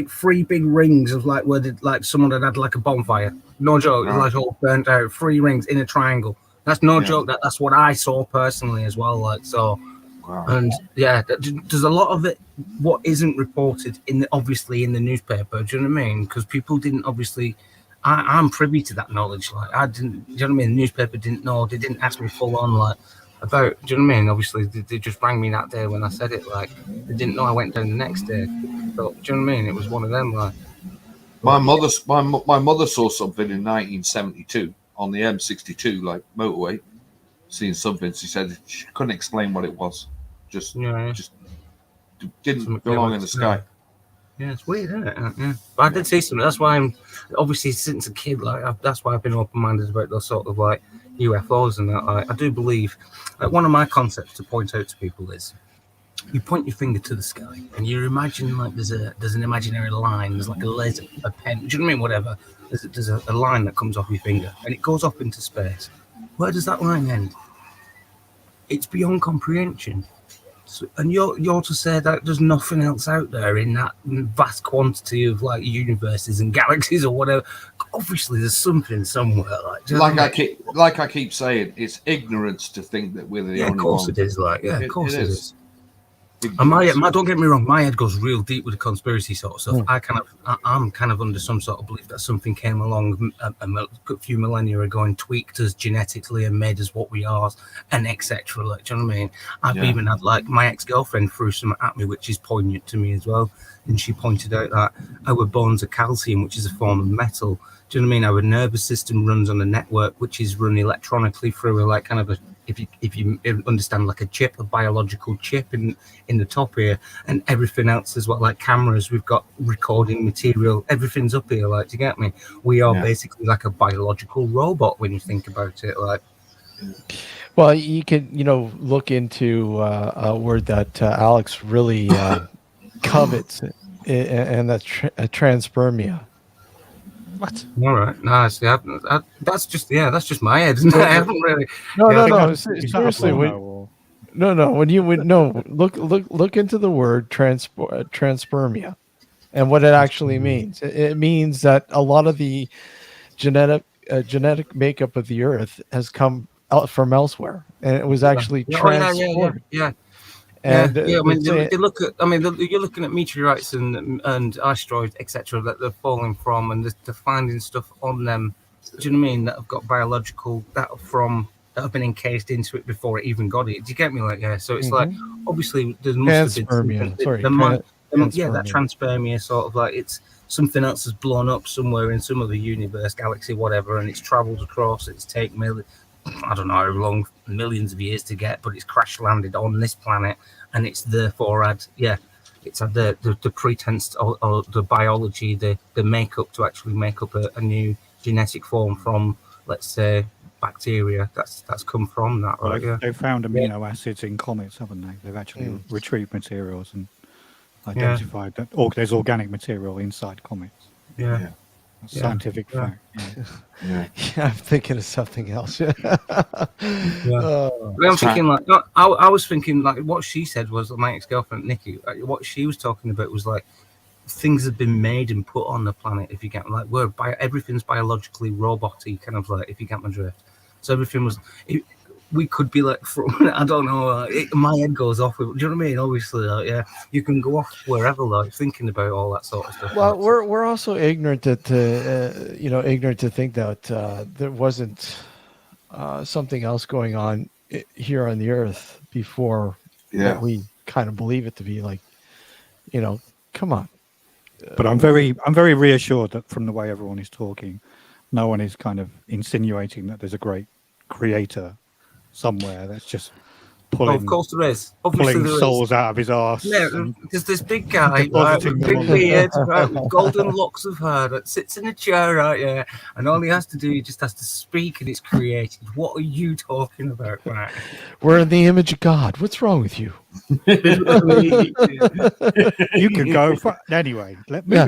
three big rings of like where like someone had like a bonfire. No joke, it was like all burnt out. 3 rings in a triangle. That's no joke. That's what I saw personally as well. Like so. And yeah, there's a lot of it what isn't reported obviously in the newspaper. Do you know what I mean? Because people didn't obviously. I'm privy to that knowledge. Like I didn't. Do you know what I mean? The newspaper didn't know. They didn't ask me full on like about. Do you know what I mean? Obviously, they just rang me that day when I said it. Like they didn't know I went down the next day. So, do you know what I mean? It was one of them. Like my mother saw something in 1972 on the M62 like motorway. Seen something. She said she couldn't explain what it was. Just didn't belong in the sky. Yeah, it's weird, isn't it? Yeah. But I did see something. That's why I'm obviously since a kid, like that's why I've been open-minded about those sort of like UFOs and that. Like, I do believe, like one of my concepts to point out to people is, you point your finger to the sky and you imagine like there's an imaginary line. There's like a laser, a pen. Do you know what I mean? Whatever. There's a line that comes off your finger and it goes up into space. Where does that line end? It's beyond comprehension. So, and you're to say that there's nothing else out there in that vast quantity of like universes and galaxies or whatever. Obviously, there's something somewhere. Like I keep saying, it's ignorance to think that we're the only one. Of course it is. Like, yeah, of course it is. And don't get me wrong, my head goes real deep with the conspiracy sort of stuff. I'm kind of under some sort of belief that something came along a few millennia ago and tweaked us genetically and made us what we are, and etc. Like, do you know what I mean? I've even had like my ex-girlfriend threw something at me, which is poignant to me as well. And she pointed out that our bones are calcium, which is a form of metal. Do you know what I mean? Our nervous system runs on a network which is run electronically through a like kind of a if you understand like a chip, a biological chip in the top here, and everything else is what like cameras, we've got recording material, everything's up here. Like, do you get me? We are basically like a biological robot when you think about it. Like, well, you can look into a word that Alex really covets, and that's transpermia. What? All right, nice. That's just my head, isn't it? I haven't really. No. Seriously, No. Look into the word transpermia and what it actually means. It means that a lot of the genetic makeup of the Earth has come out from elsewhere, and it was actually transported. Yeah. And I mean, they say- they look at. I mean, you're looking at meteorites and asteroids, etc., that they're falling from, and they're finding stuff on them. Do you know what I mean? That have got biological that have been encased into it before it even got it. Do you get me? Like, yeah. So it's like obviously there must have been something. That transpermia sort of like it's something else has blown up somewhere in some other universe, galaxy, whatever, and it's travelled across. It's taken I don't know how long, millions of years to get, but it's crash landed on this planet, and it's therefore had the pretense or the biology, the makeup to actually make up a new genetic form from, let's say, bacteria that's come from that. Well, Right? they've found amino acids in comets, haven't they? They've actually retrieved materials and identified that there's organic material inside comets. Yeah. That's scientific fact. Yeah, I'm thinking of something else. I'm thinking like I was thinking like what she said was my ex-girlfriend Nikki. What she was talking about was like things have been made and put on the planet. If you get like everything's biologically roboty, kind of like if you get my drift. So everything was. We could be like from I don't know. My head goes off. Do you know what I mean? Obviously, like, you can go off wherever, like thinking about all that sort of stuff. Well, we're also ignorant to think that there wasn't something else going on here on the Earth before what we kind of believe it to be. Like, come on. But I'm very reassured that from the way everyone is talking, no one is kind of insinuating that there's a great creator somewhere that's just pulling. Of course there is. Pulling souls out of his arse. Yeah, there's this big guy, right, with big beard, right, with golden locks of hair that sits in a chair, right, yeah, and all he has to do, he just has to speak and it's created. What are you talking about, right? We're in the image of God. What's wrong with you? You can go anyway. Let me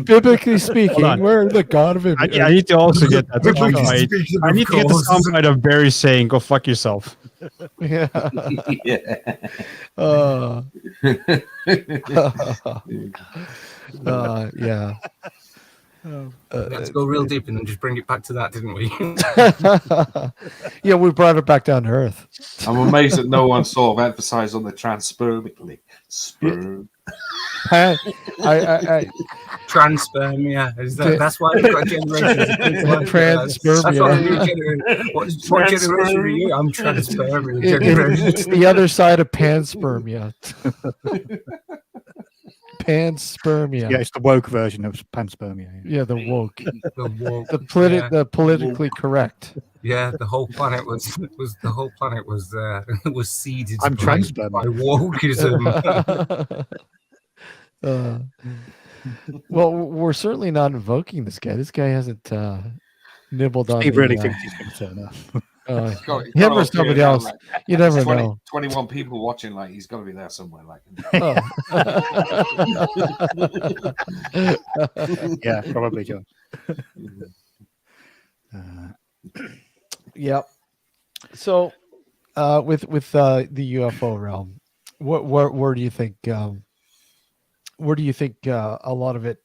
biblically speaking, we're the God of image. I need to also get that soundbite. I need to get the soundbite of Barry saying, "Go fuck yourself." Yeah. Yeah. Let's go real deep and then just bring it back to that, didn't we? Yeah, we brought it back down to earth. I'm amazed that no one sort of emphasized on the transpermically. Sperm. Transpermia. That's why we've got generations. Transpermia. What generation are you? I'm transpermia. It's the other side of panspermia. Panspermia. Yeah, it's the woke version of panspermia. Yeah, the woke. the politically correct. Yeah, the whole planet was seeded. I'm transpermia by wokeism. Well, we're certainly not invoking this guy. This guy hasn't nibbled on. He really thinks he's going to turn up. Him or somebody else. Like, you never know. 21 people watching, like he's got to be there somewhere. Like, yeah, probably, John. Yep. So, with the UFO realm, where do you think? Where do you think a lot of it?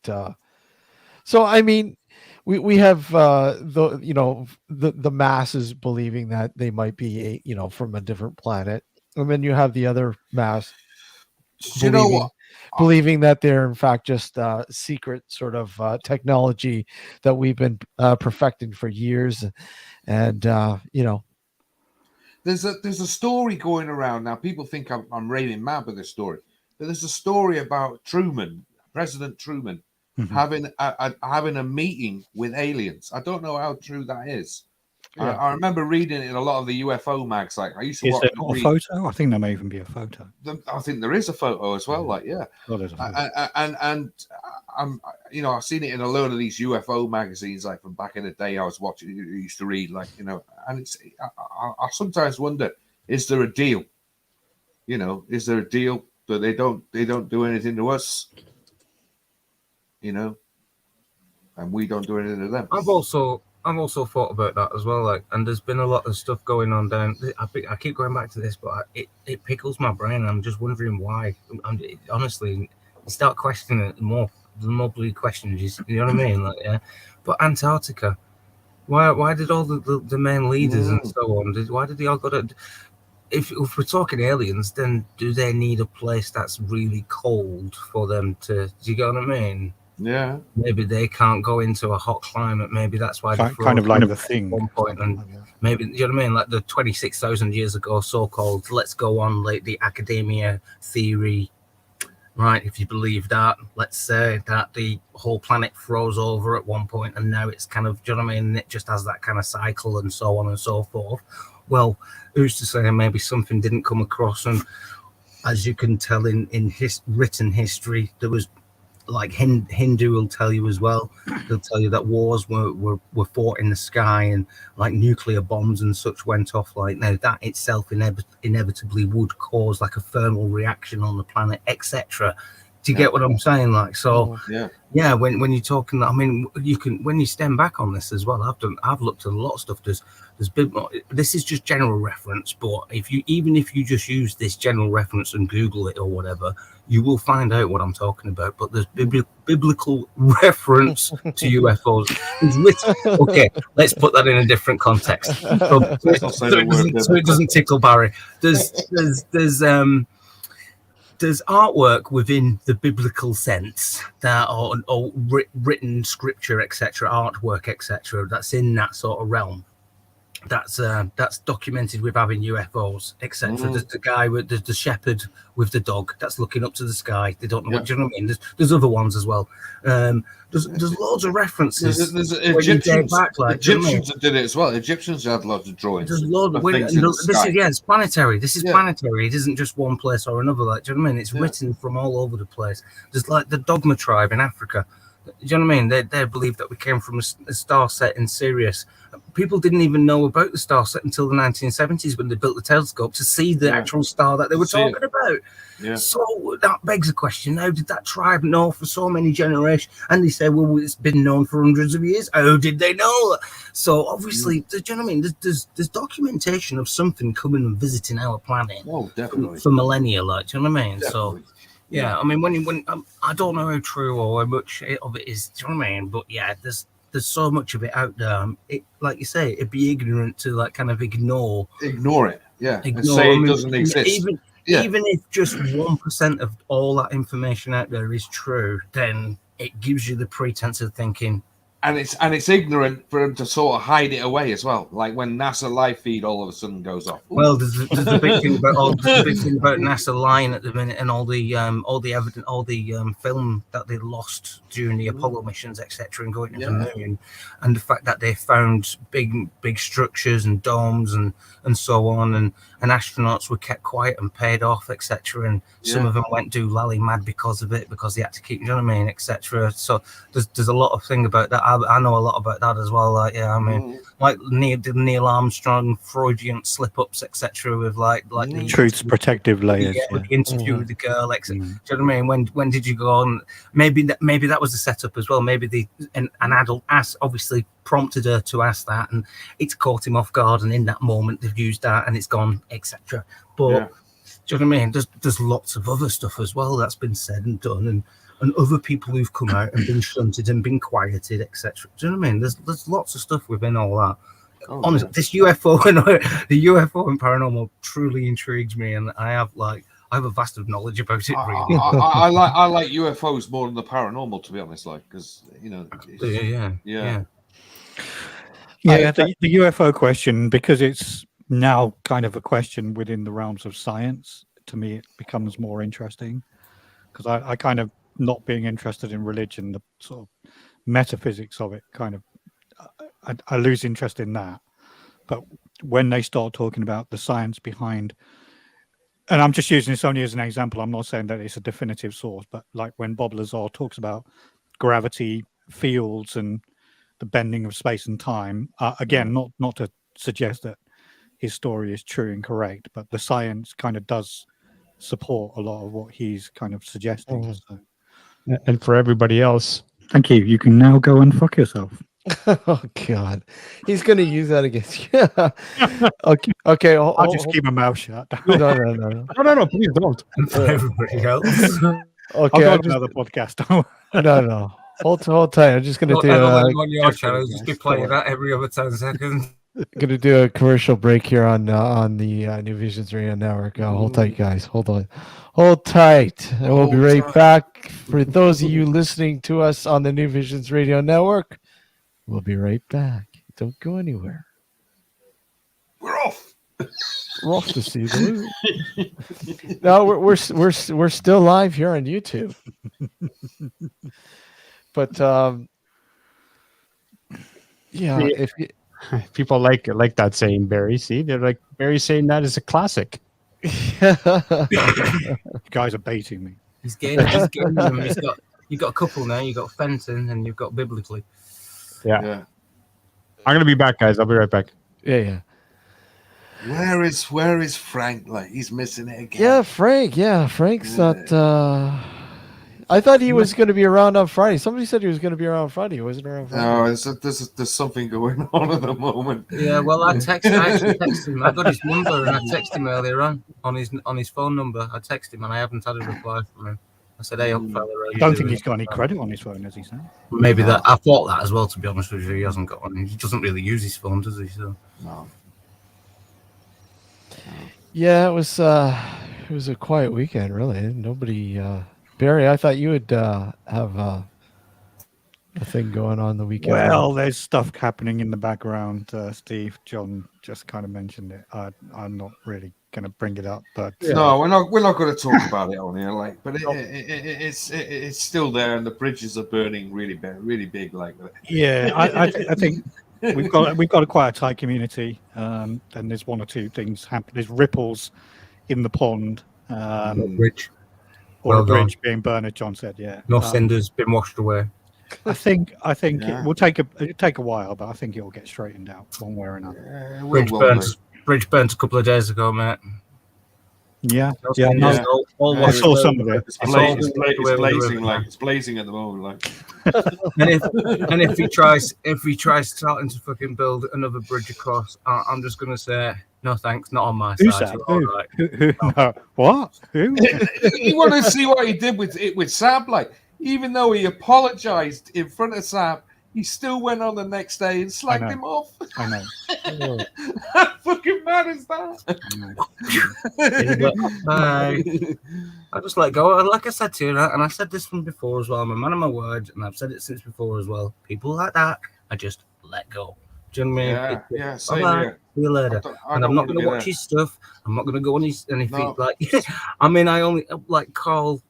So, I mean, we have the masses believing that they might be from a different planet, and then you have the other mass believing that they're in fact just secret sort of technology that we've been perfecting for years, and there's a story going around now. People think I'm raving mad with this story, but there's a story about President Truman. Having a meeting with aliens. I don't know how true that is. Yeah. I remember reading it in a lot of the UFO mags. Like I used to watch. Is there a photo? I think there may even be a photo. I think there is a photo as well. Like there's a photo. And I've seen it in a load of these UFO magazines. Like from back in the day, I was watching. Used to read and it's. I sometimes wonder: is there a deal? Is there a deal that they don't do anything to us? And we don't do anything to them. I've also I've also thought about that as well. Like, and there's been a lot of stuff going on down. I keep going back to this, but it pickles my brain. I'm just wondering why. Honestly, you start questioning it, the more bloody questions. You know what I mean? Like, yeah. But Antarctica, why did all the main leaders and so on? Why did they all go to? If we're talking aliens, then do they need a place that's really cold for them to? Do you get what I mean? Yeah. Maybe they can't go into a hot climate. Maybe that's why they kind of like the thing. At one point, and like that. maybe, you know what I mean, like the 26,000 years ago, so-called. Let's go on like the academia theory, right? If you believe that, let's say that the whole planet froze over at one point, and now it's kind of, do you know what I mean? It just has that kind of cycle and so on and so forth. Well, who's to say maybe something didn't come across, and as you can tell in written history, there was. Like Hindu will tell you as well. They'll tell you that wars were fought in the sky, and like nuclear bombs and such went off. Like, now that itself inevitably would cause like a thermal reaction on the planet, etc. Do you get what I'm saying? Like, so yeah. When you're talking, I mean, you can, when you stem back on this as well. I've looked at a lot of stuff. There's been, this is just general reference, but if you just use this general reference and Google it or whatever, you will find out what I'm talking about. But there's biblical reference to UFOs. It's written. Okay, let's put that in a different context, so it doesn't tickle Barry. There's artwork within the biblical sense that, or written scripture, etc., artwork, etc., that's in that sort of realm. That's documented with having UFOs, etc. There's the guy with the shepherd with the dog that's looking up to the sky. They don't know what, do you know what I mean? There's other ones as well. There's loads of references. There's Egyptians, Egyptians that did it as well. Egyptians had lots of drawings. There's loads of things it's planetary. This is planetary. It isn't just one place or another. Like, do you know what I mean? It's written from all over the place. There's like the Dogma tribe in Africa. Do you know what I mean? They believe that we came from a star set in Sirius. People didn't even know about the star set until the 1970s when they built the telescope to see the actual star that they were talking about. Yeah. So that begs a question. How did that tribe know for so many generations? And they say, well, it's been known for hundreds of years. How did they know? So obviously, do you know what I mean? There's documentation of something coming and visiting our planet for millennia, like, do you know what I mean? Definitely. So yeah, I mean, when I don't know how true or how much of it is, do you know what I mean? But yeah, there's so much of it out there. It, like you say, it'd be ignorant to like kind of ignore it. Yeah, and say it doesn't exist. Even if just 1% of all that information out there is true, then it gives you the pretense of thinking. And it's ignorant for them to sort of hide it away as well. Like when NASA live feed all of a sudden goes off. Well, there's the big thing about NASA lying at the minute, and all the evidence, all the film that they lost during the Apollo missions, etc., and going to the moon, and the fact that they found big structures and domes and so on, and astronauts were kept quiet and paid off, etc., and some of them went doolally mad because of it, because they had to keep, you know what I mean, etc. So there's a lot of thing about that. I know a lot about that as well. Like, yeah, I mean, like Neil Armstrong, Freudian slip-ups, etc., with like the truth's protective layers. The interview with the girl, etc. Do you know what I mean? When did you go on? Maybe that was the setup as well. Maybe an adult obviously prompted her to ask that, and it's caught him off guard, and in that moment they've used that, and it's gone, etc. But do you know what I mean? There's lots of other stuff as well that's been said and done, and other people who've come out and been shunted and been quieted, etc. Do you know what I mean? There's lots of stuff within all that. Honestly, this UFO and the UFO and paranormal truly intrigues me, and I have a vast of knowledge about it. Really, I like UFOs more than the paranormal, to be honest. Like, because the UFO question, because it's now kind of a question within the realms of science. To me, it becomes more interesting because I kind of, not being interested in religion, the sort of metaphysics of it, kind of, I lose interest in that. But when they start talking about the science behind, and I'm just using this only as an example, I'm not saying that it's a definitive source, but like when Bob Lazar talks about gravity fields and the bending of space and time, again, not to suggest that his story is true and correct, but the science kind of does support a lot of what he's kind of suggesting. So. And for everybody else, thank you. You can now go and fuck yourself. Oh God, he's going to use that against you. Okay, okay. I'll just keep my mouth shut. No, no, no, no. No, please don't. And for everybody else. I'll Okay, go I on just another podcast. no, no. Hold tight. I'm just going to Not do. ever let him on your good for channel. you Just be guys, don't playing worry. that every other 10 seconds. Gonna do a commercial break here on the New Visions Radio Network. Hold tight, guys. Hold on, hold tight, and we'll be Hold right tight. back. For those of you listening to us on the New Visions Radio Network, we'll be right back. Don't go anywhere. We're off. We're off to see the movie. No, we're still live here on YouTube. But yeah, Yeah. if you, People like that saying, Barry. See, they're like, Barry's saying that is a classic. You guys are baiting me. He's gaining them. You've got a couple now. You've got Fenton and you've got Biblically. Yeah. I'm gonna be back, guys. I'll be right back. yeah. Where is Frank? Like he's missing it again. Yeah, Frank. Yeah, Frank's not. I thought he was going to be around on Friday. Somebody said he was going to be around Friday. He wasn't around Friday. No, there's something going on at the moment. Yeah, well, I actually texted him. I got his number and I texted him earlier on his phone number. I texted him and I haven't had a reply from him. I said, "Hey, up, fella." I don't think he's got any credit on his phone, as he said. Maybe that. I thought that as well. To be honest with you, he hasn't got one. He doesn't really use his phone, does he? So. No. Yeah, it was a quiet weekend, really. Nobody. Barry, I thought you would have a thing going on the weekend. Well, there's stuff happening in the background. Steve, John just kind of mentioned it. I'm not really going to bring it up, but No, we're not going to talk about it on here, like. But it's still there, and the bridges are burning really big, like. yeah, I think we've got a quite a tight community. And there's one or two things happening. There's ripples in the pond. Bridge. Or Well a bridge done. being burned, John said, yeah. No cinder's been washed away. I think Yeah. it will take a while, but I think it will get straightened out one way or another. Bridge burnt a couple of days ago, mate. Yeah, No yeah. cinders, No, all I washed saw away. some of it. It's It's blazing, like it's blazing at the moment, like. And if he tries starting to fucking build another bridge across, I'm just gonna say no thanks, not on my Who side. said? You're all right. Who? No. What? Who? You want to see what he did with Sam? Like, even though he apologized in front of Sam, he still went on the next day and slagged know. him off. I know. How fucking mad is that? I just let go. And like I said to you, and I said this from before as well, I'm a man of my word, and I've said it since before as well. People like that, I just let go. Do you know what I mean? Yeah, same Bye-bye. here. See you later. And I'm not going to watch his stuff. I'm not going to go on his anything. No. Like, I mean, I only like Carl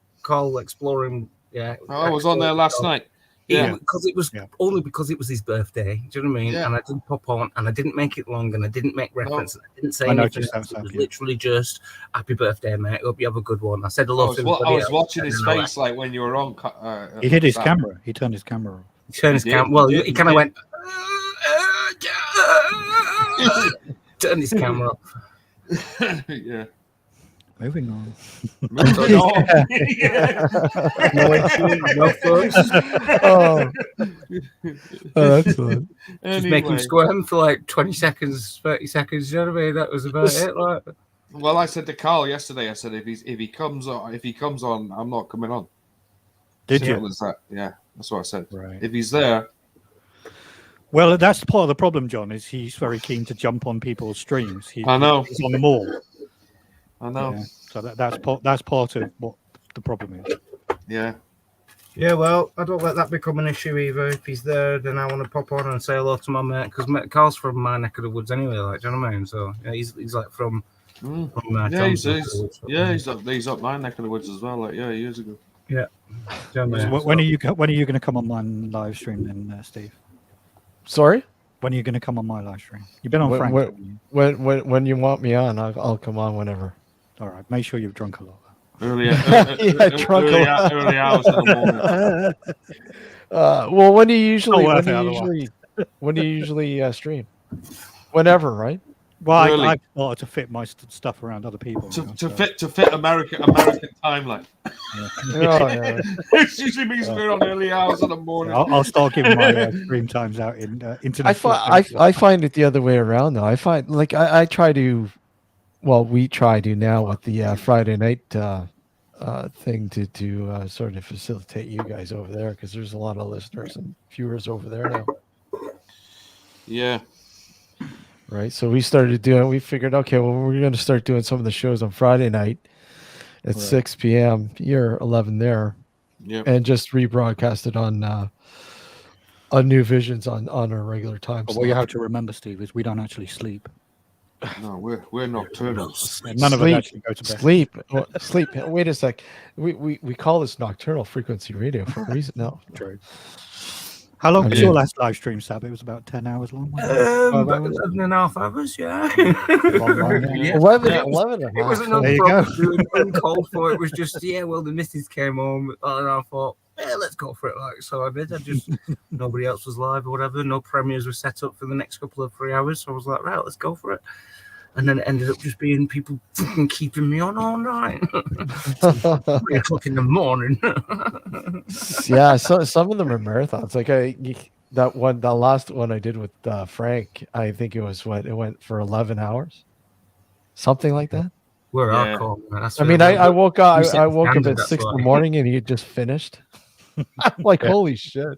exploring. Yeah, I was on there last night. Yeah, because it was Yeah. only because it was his birthday. Do you know what I mean? Yeah. And I didn't pop on, and I didn't make it long, and I didn't make reference. And I didn't say I anything. noticed that, else. It Sam, was yeah. literally just "Happy birthday, mate. Hope you have a good one." I said I hello was, to I everybody was else, watching and his then I face like when you were on. He hid his Sam. camera. He turned his camera off. turned his He camera. did, Well, he he did, kind of he went. Turned his camera off. Yeah. Moving on. Moving on. Yeah. No folks. Oh, that's fun. Just make him Anyway. squirm for like 20 seconds, 30 seconds. You know what I mean? That was about it. Like. Well, I said to Carl yesterday. I said if he comes on, I'm not coming on. Did Simple you? as that. Yeah, that's what I said. Right. If he's there, Well, that's part of the problem, John. Is he's very keen to jump on people's streams. I know. He's on them all. I know. Yeah. So that's part of what the problem is. Yeah. Yeah, well, I don't let that become an issue either. If he's there, then I want to pop on and say hello to my mate, because Carl's from my neck of the woods anyway. Like, do you know what I mean? So yeah, he's like from Yeah, he's up my neck of the woods as well. Like years ago. Do you know what I mean? When are you going to come on my live stream then, Steve? Sorry. When are you going to come on my live stream? You've been on When- Frank. when- haven't you? When you want me on, I'll come on whenever. All right. Make sure you've drunk a lot. Early Early hours in the morning. Well, when do you usually worth it otherwise. when do you usually stream? Whenever, right? Well, Early. I started to fit my stuff around other people. to, now, to so- fit American timeline. It usually means we're on early hours of the morning. I'll start giving my stream times out in international. I find it the other way around though. I find like I try to, well, we try to now with the Friday night thing to sort of facilitate you guys over there because there's a lot of listeners and viewers over there now. Yeah. Right. So we started doing. We figured, okay, well, we're going to start doing some of the shows on Friday night at 6 p.m. You're 11 there. Yeah. And just rebroadcast it on New Visions on our regular time. But what you have to remember, Steve, is we don't actually sleep. No, we're nocturnal. None of us actually go to bed. Sleep. Sleep. Wait a sec. We call this nocturnal frequency radio for a reason. No. True. How long was Okay. your last live stream, Sab? It was about 10 hours long. wasn't it? 11 and a half hours, yeah. Yeah. 11 It was an There you go. uncalled for. It was just, well, the missus came home, and I thought, let's go for it. Like, so I did. Nobody else was live or whatever. No premieres were set up for the next couple of 3 hours. So I was like, right, let's go for it. And then it ended up just being people fucking keeping me on all night. 3 o'clock in the morning. Yeah, so some of them are marathons. Like the last one I did with Frank, I think it was it went for 11 hours, something like that. We're Yeah. hardcore, man. That's I mean, really- I woke up. You set I woke up standard, at that's 6 in why. the morning, and he had just finished. I'm like, holy shit!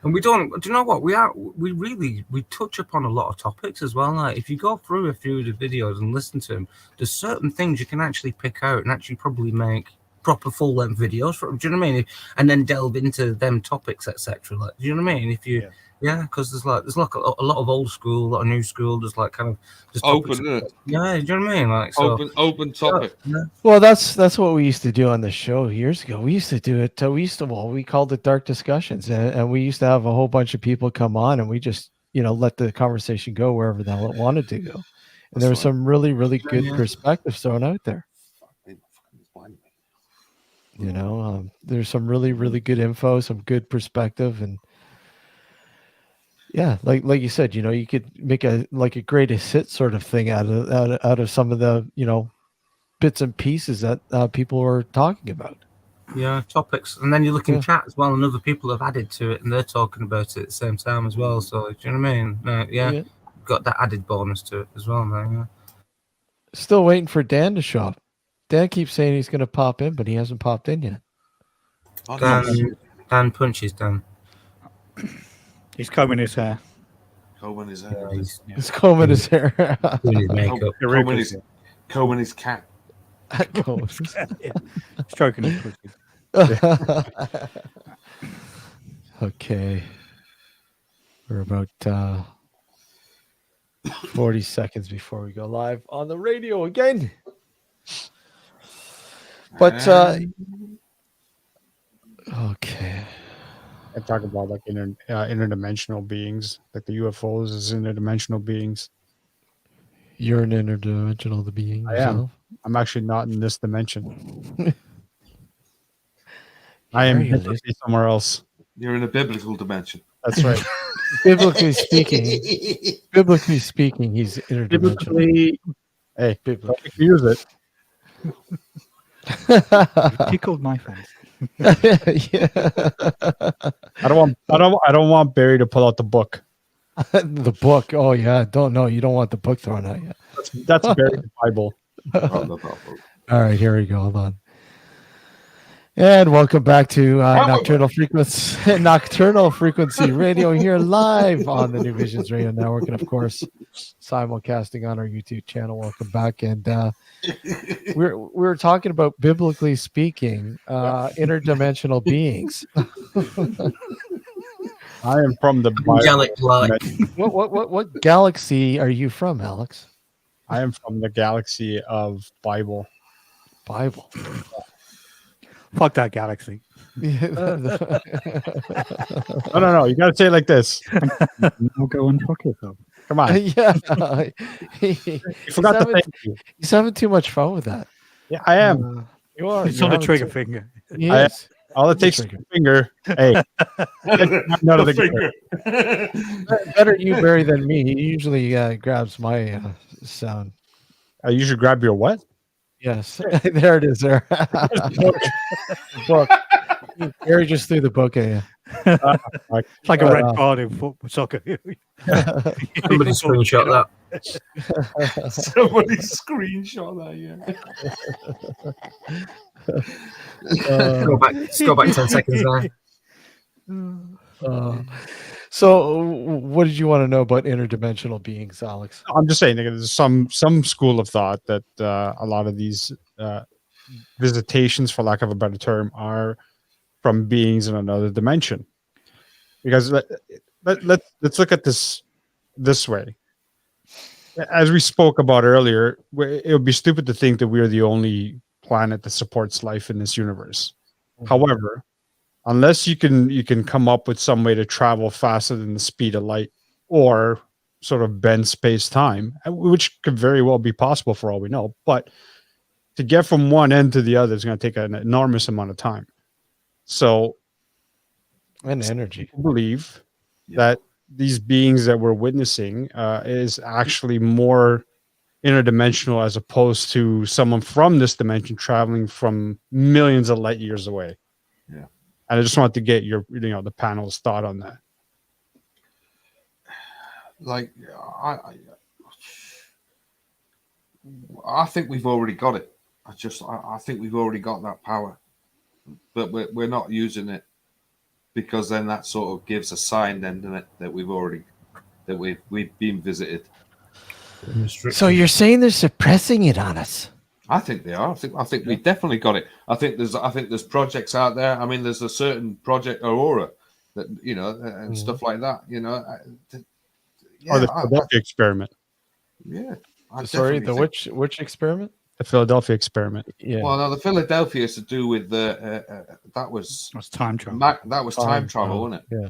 And we don't. Do you know what we are? We touch upon a lot of topics as well. Like if you go through a few of the videos and listen to them, there's certain things you can actually pick out and actually probably make proper full length videos for. Do you know what I mean? And then delve into them topics, etc. Like, do you know what I mean? If you, because there's like a lot of old school, a lot of new school. There's like kind of just Open, topics. isn't it? Yeah, do you know what I mean? Like so. Open topic. Yeah. Well, that's what we used to do on the show years ago. We used to do it. We called it dark discussions, and we used to have a whole bunch of people come on, and we just let the conversation go wherever the hell it wanted to go. And there was some really, really good perspectives thrown out there. There's some really, really good info, some good perspective, and yeah, like you said, you could make a greatest hit sort of thing out of some of the bits and pieces that people are talking about. Yeah, topics, and then you look in chat as well, and other people have added to it, and they're talking about it at the same time as well. So do you know what I mean? Got that added bonus to it as well, man. Yeah. Still waiting for Dan to show up. Dan keeps saying he's going to pop in, but he hasn't popped in yet. Dan punches Dan. He's combing his hair. Combing his hair. He's combing his hair. Doing his makeup. Combing his cat. Stroking his pussy. Okay. We're about 40 seconds before we go live on the radio again. But okay. I talk about like interdimensional beings, like the UFOs is interdimensional beings. You're an interdimensional being. I am. I'm actually not in this dimension. I am somewhere else. You're in a biblical dimension. That's right. Biblically speaking, he's interdimensional. Hey, don't use it. You tickled my fancy. Yeah. I don't want Barry to pull out the book. The book. Oh yeah. You don't want the book thrown at you. That's Barry's Bible. All right, here we go. Hold on. And welcome back to Nocturnal Frequency Radio here live on the New Visions Radio Network, and of course simulcasting on our YouTube channel. Welcome back, and we're talking about, biblically speaking, interdimensional beings. I am from the angelic light. What galaxy are you from, Alex? I am from the galaxy of Bible. Fuck that galaxy. No. You got to say it like this. I'll go and fuck it though. Come on. Yeah. You forgot to thank you. He's having too much fun with that. Yeah, I am. You are. It's on the trigger finger. Yes. All it takes is a finger. Hey. None of the Better you, Barry, than me. He usually grabs my sound. You should grab your what? Yes, there it is. There. Book. Gary just threw the book at you. It's like a red card in football soccer. Somebody screenshot that. Somebody screenshot that, yeah. Go back 10 seconds there. So, what did you want to know about interdimensional beings, Alex? I'm just saying, there's some school of thought that a lot of these visitations, for lack of a better term, are from beings in another dimension. Because let's look at this way. As we spoke about earlier, it would be stupid to think that we are the only planet that supports life in this universe. Mm-hmm. However, unless you can come up with some way to travel faster than the speed of light, or sort of bend space-time, which could very well be possible for all we know, but to get from one end to the other is going to take an enormous amount of time. So, and energy. I believe that these beings that we're witnessing is actually more interdimensional, as opposed to someone from this dimension traveling from millions of light years away. Yeah. And I just wanted to get your, the panel's thought on that. Like, I think we've already got it. I think we've already got that power, but we're not using it, because then that sort of gives a sign, then, doesn't it, that we've been visited. So you're saying they're suppressing it on us? I think they are. I think we definitely got it. I think there's projects out there. I mean, there's a certain Project Aurora that and stuff like that. Or the Philadelphia experiment. Yeah. Sorry, the which experiment? The Philadelphia experiment. Yeah. Well, no, the Philadelphia is to do with that was time travel. That was time travel, wasn't it? Yeah.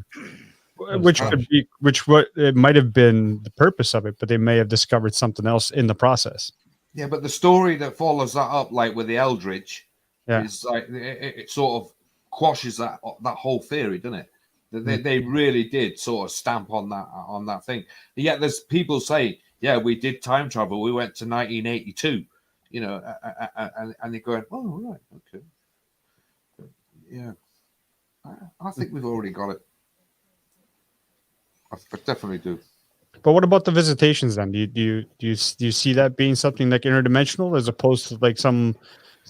It might have been the purpose of it, but they may have discovered something else in the process. Yeah, but the story that follows that up, like with the Eldridge, is like it sort of quashes that whole theory, doesn't it? They really did sort of stamp on that thing. And yet there's people say, yeah, we did time travel. We went to 1982, and they're going, oh, right, okay. Yeah, I think we've already got it. I definitely do. But what about the visitations then? Do you see that being something like interdimensional, as opposed to like some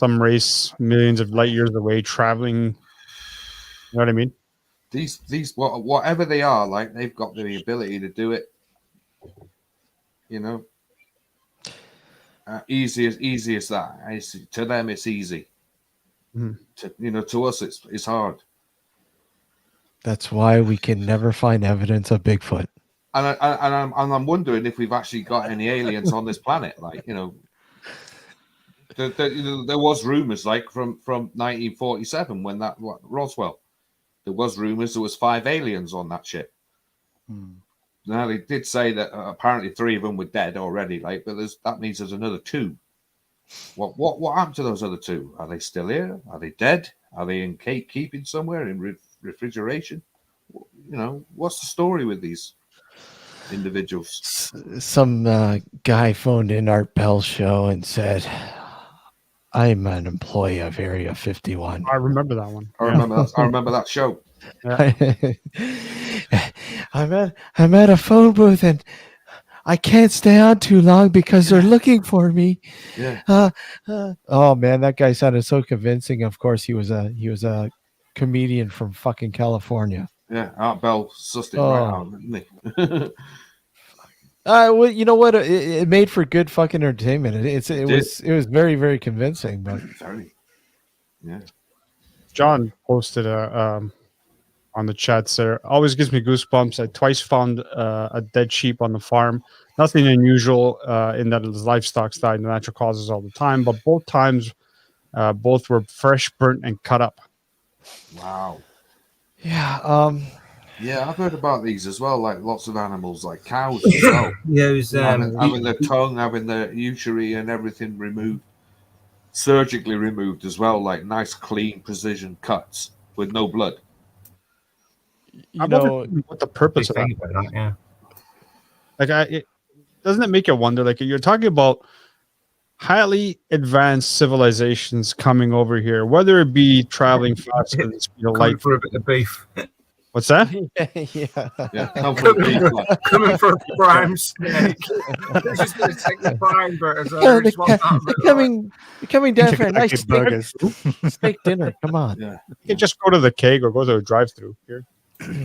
race millions of light years away traveling? You know what I mean? These whatever they are, like, they've got the ability to do it. Easy as that. To them, it's easy. Mm-hmm. To us, it's hard. That's why we can never find evidence of Bigfoot. And I'm wondering if we've actually got any aliens on this planet. Like, there was rumors, like from 1947 when Roswell. There was rumors there was 5 aliens on that ship. Now they did say that apparently 3 of them were dead already. Like, but that means there's another 2. What happened to those other 2? Are they still here? Are they dead? Are they in keeping somewhere in refrigeration? What's the story with these individuals? Some guy phoned in Art Bell's show and said, I'm an employee of Area 51. I remember that one. I remember that show. Yeah. I'm at a phone booth and I can't stay on too long because they're looking for me. Yeah. Oh man, that guy sounded so convincing. Of course, he was a comedian from fucking California. Yeah, Art Bell sussed it right out, didn't he? Well, you know what? It made for good fucking entertainment. It was very, very convincing. But very, yeah. John posted on the chat there. Always gives me goosebumps. I twice found a dead sheep on the farm. Nothing unusual in that his livestock died in natural causes all the time, but both times, both were fresh, burnt, and cut up. Wow. Yeah. Yeah, I've heard about these as well. Like lots of animals, like cows as well. Yeah, it was, having their tongue, having their uterine and everything removed, surgically removed as well. Like nice, clean, precision cuts with no blood. I wonder what the purpose of that. Yeah. Like doesn't it make you wonder? Like, you're talking about highly advanced civilizations coming over here, whether it be traveling faster than the speed of Coming light. for a bit of beef. What's that? Yeah, come for the beef, like. Coming for a prime steak. They're just going to take the prime burgers. Yeah, they're coming down for a nice Intergalactic burgers. steak dinner. Come on. Yeah. You can just go to the keg or go to a drive-through here.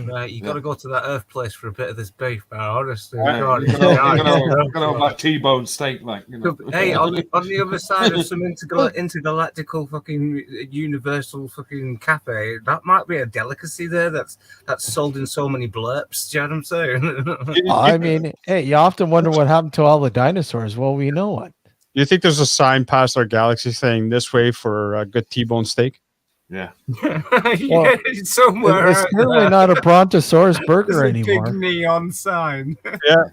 Right, you got to go to that Earth place for a bit of this beef, man. Honestly, Right, God, you're gonna have that T-bone steak, like, you know. Hey, on the other side of some intergalactical fucking universal fucking cafe, that might be a delicacy there. That's sold in so many blurps. Do you know what I'm saying? I mean, hey, you often wonder what happened to all the dinosaurs. Well, we know what. Do you think there's a sign past our galaxy saying this way for a good T-bone steak? Yeah. Yeah, it's somewhere. It's certainly not a Brontosaurus burger There's a big anymore. neon sign. Yeah.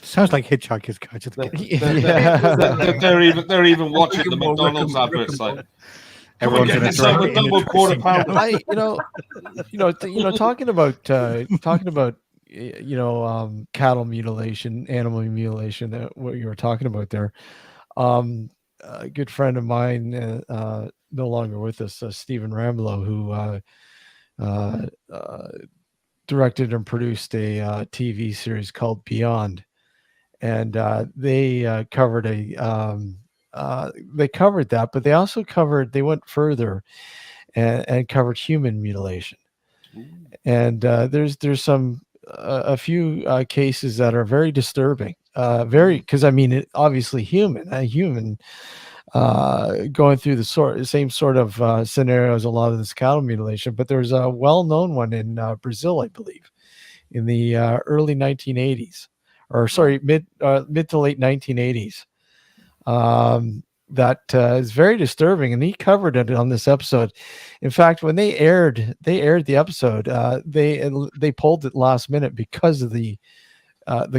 Sounds like Hitchhiker's Guide to the Yeah. They're even watching the McDonald's adverts, like. Everyone's in a Some double quarter pounder. Talking about cattle mutilation, animal mutilation, that what you were talking about there. A good friend of mine, no longer with us, Stephen Ramlow, who directed and produced a TV series called Beyond, and they covered that, but they also they went further and covered human mutilation. And there's some a few cases that are very disturbing, because I mean, obviously a human going through the same sort of scenarios, a lot of this cattle mutilation. But there's a well-known one in Brazil, I believe, in the early 1980s, or sorry, mid to late 1980s. That is very disturbing, and he covered it on this episode. In fact, when they aired the episode, they pulled it last minute because of the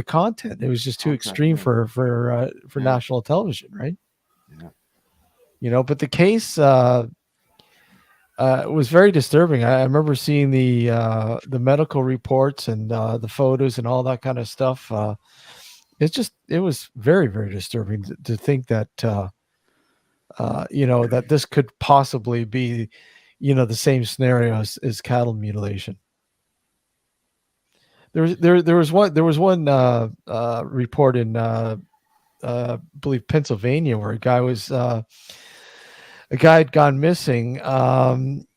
content. It was just too extreme for national television, right? Yeah. But the case was very disturbing. I remember seeing the medical reports and the photos and all that kind of stuff. It was very, very disturbing to think that that this could possibly be the same scenario as cattle mutilation. There was one report in I believe Pennsylvania, where a guy had gone missing.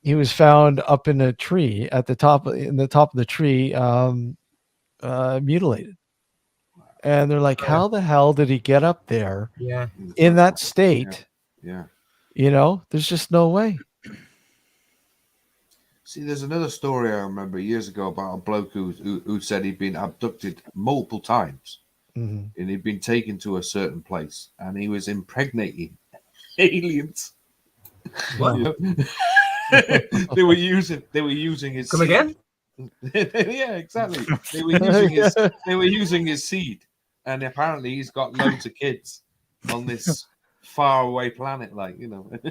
He was found up in a tree in the top of the tree, mutilated. And they're like, how the hell did he get up there in that state? Yeah. There's just no way. See, there's another story I remember years ago about a bloke who said he'd been abducted multiple times, and he'd been taken to a certain place, and he was impregnating aliens. What? They were using his. Come seed. again? Yeah, exactly. They were using his seed, and apparently he's got loads of kids on this faraway planet, like, I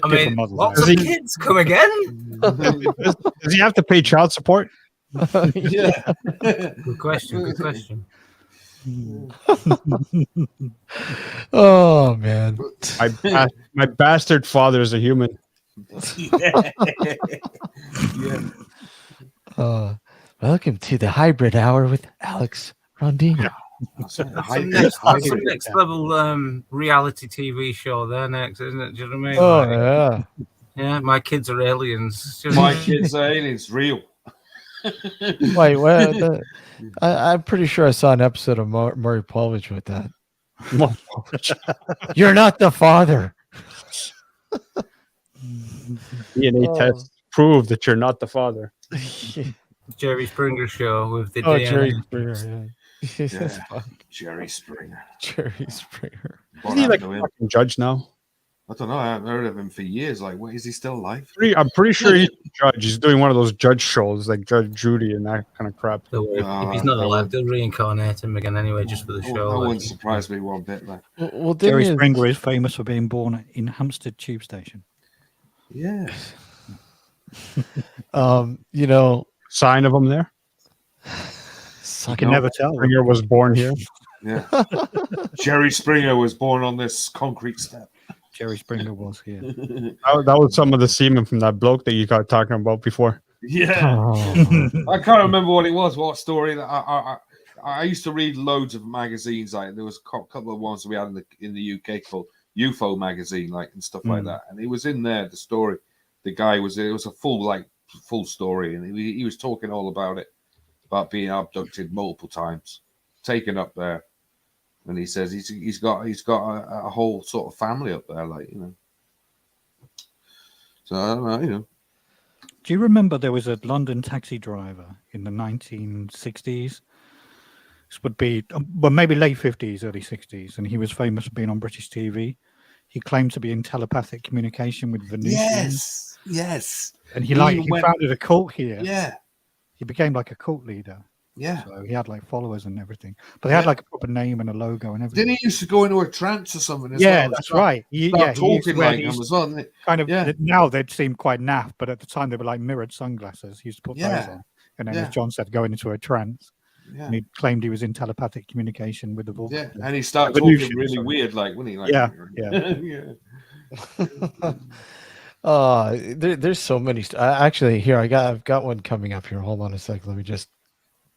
mean, lots of kids. Come again? Does he have to pay child support? Yeah. Good question. Oh man, my bastard father is a human. Yeah. Welcome to the hybrid hour with Alex Rondino. That's some next level reality TV show there next, isn't it? Do you know what I mean? Oh yeah. Yeah, my kids are aliens. My kids are aliens, real. Wait, I'm pretty sure I saw an episode of Maury Povich with that. You're not the father. DNA tests prove that you're not the father. Jerry Springer show with the DNA. Jerry Springer, yeah. Jerry Springer. Jerry Springer. Isn't he like a fucking judge now? I don't know. I haven't heard of him for years. Like, what, is he still alive? I'm pretty sure he's a judge. He's doing one of those judge shows like Judge Judy and that kind of crap. If he's not alive, they'll reincarnate him again anyway, just for the show. That wouldn't surprise me one bit. Like. Well, Jerry Springer is famous for being born in Hampstead Tube Station. Yeah. Sign of him there. You can never tell. Springer was born here. Yeah. Jerry Springer was born on this concrete step. Jerry Springer was here. That was some of the semen from that bloke that you got talking about before. Yeah. Oh. I can't remember what it was, what story that I used to read loads of magazines. Like there was a couple of ones we had in the UK called UFO magazine, like and stuff like that. And it was in there. The story, the guy it was a full story, and he was talking all about it, about being abducted multiple times, taken up there, and he says he's got a whole sort of family up there, like So I don't know, Do you remember there was a London taxi driver in the 1960s? This would be, well, maybe late 50s, early 60s, and he was famous for being on British TV. He claimed to be in telepathic communication with Venusians. Yes. And he founded a cult here. Yeah. He became like a cult leader. Yeah. So he had like followers and everything. But they had like a proper name and a logo and everything. Didn't he used to go into a trance or something as yeah, well? That's right. He talking like him as well, didn't he? Kind of, now they'd seem quite naff, but at the time they were like mirrored sunglasses. He used to put those on. And then, as John said, going into a trance. Yeah. And he claimed he was in telepathic communication with the voice. Yeah, and he started talking really weird, like, wouldn't he? Like, There's so many. Actually, here I've got one coming up here. Hold on a sec. Let me just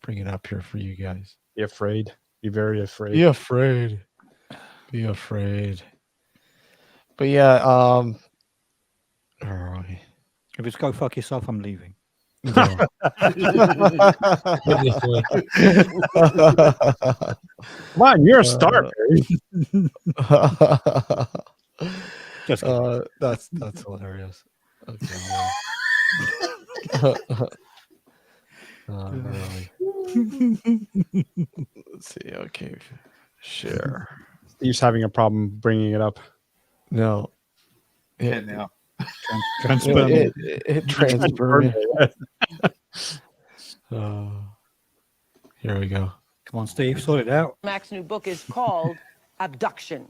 bring it up here for you guys. Be afraid. Be very afraid. Be afraid. Be afraid. But yeah, if it's go fuck yourself, I'm leaving. No. Come on, you're a star, Barry. That's hilarious. Okay. Really. Let's see. Okay, share. Steve's having a problem bringing it up. No. Now. Transfer me. It transfer me. Here we go. Come on, Steve, sort it out. Mac's new book is called Abduction.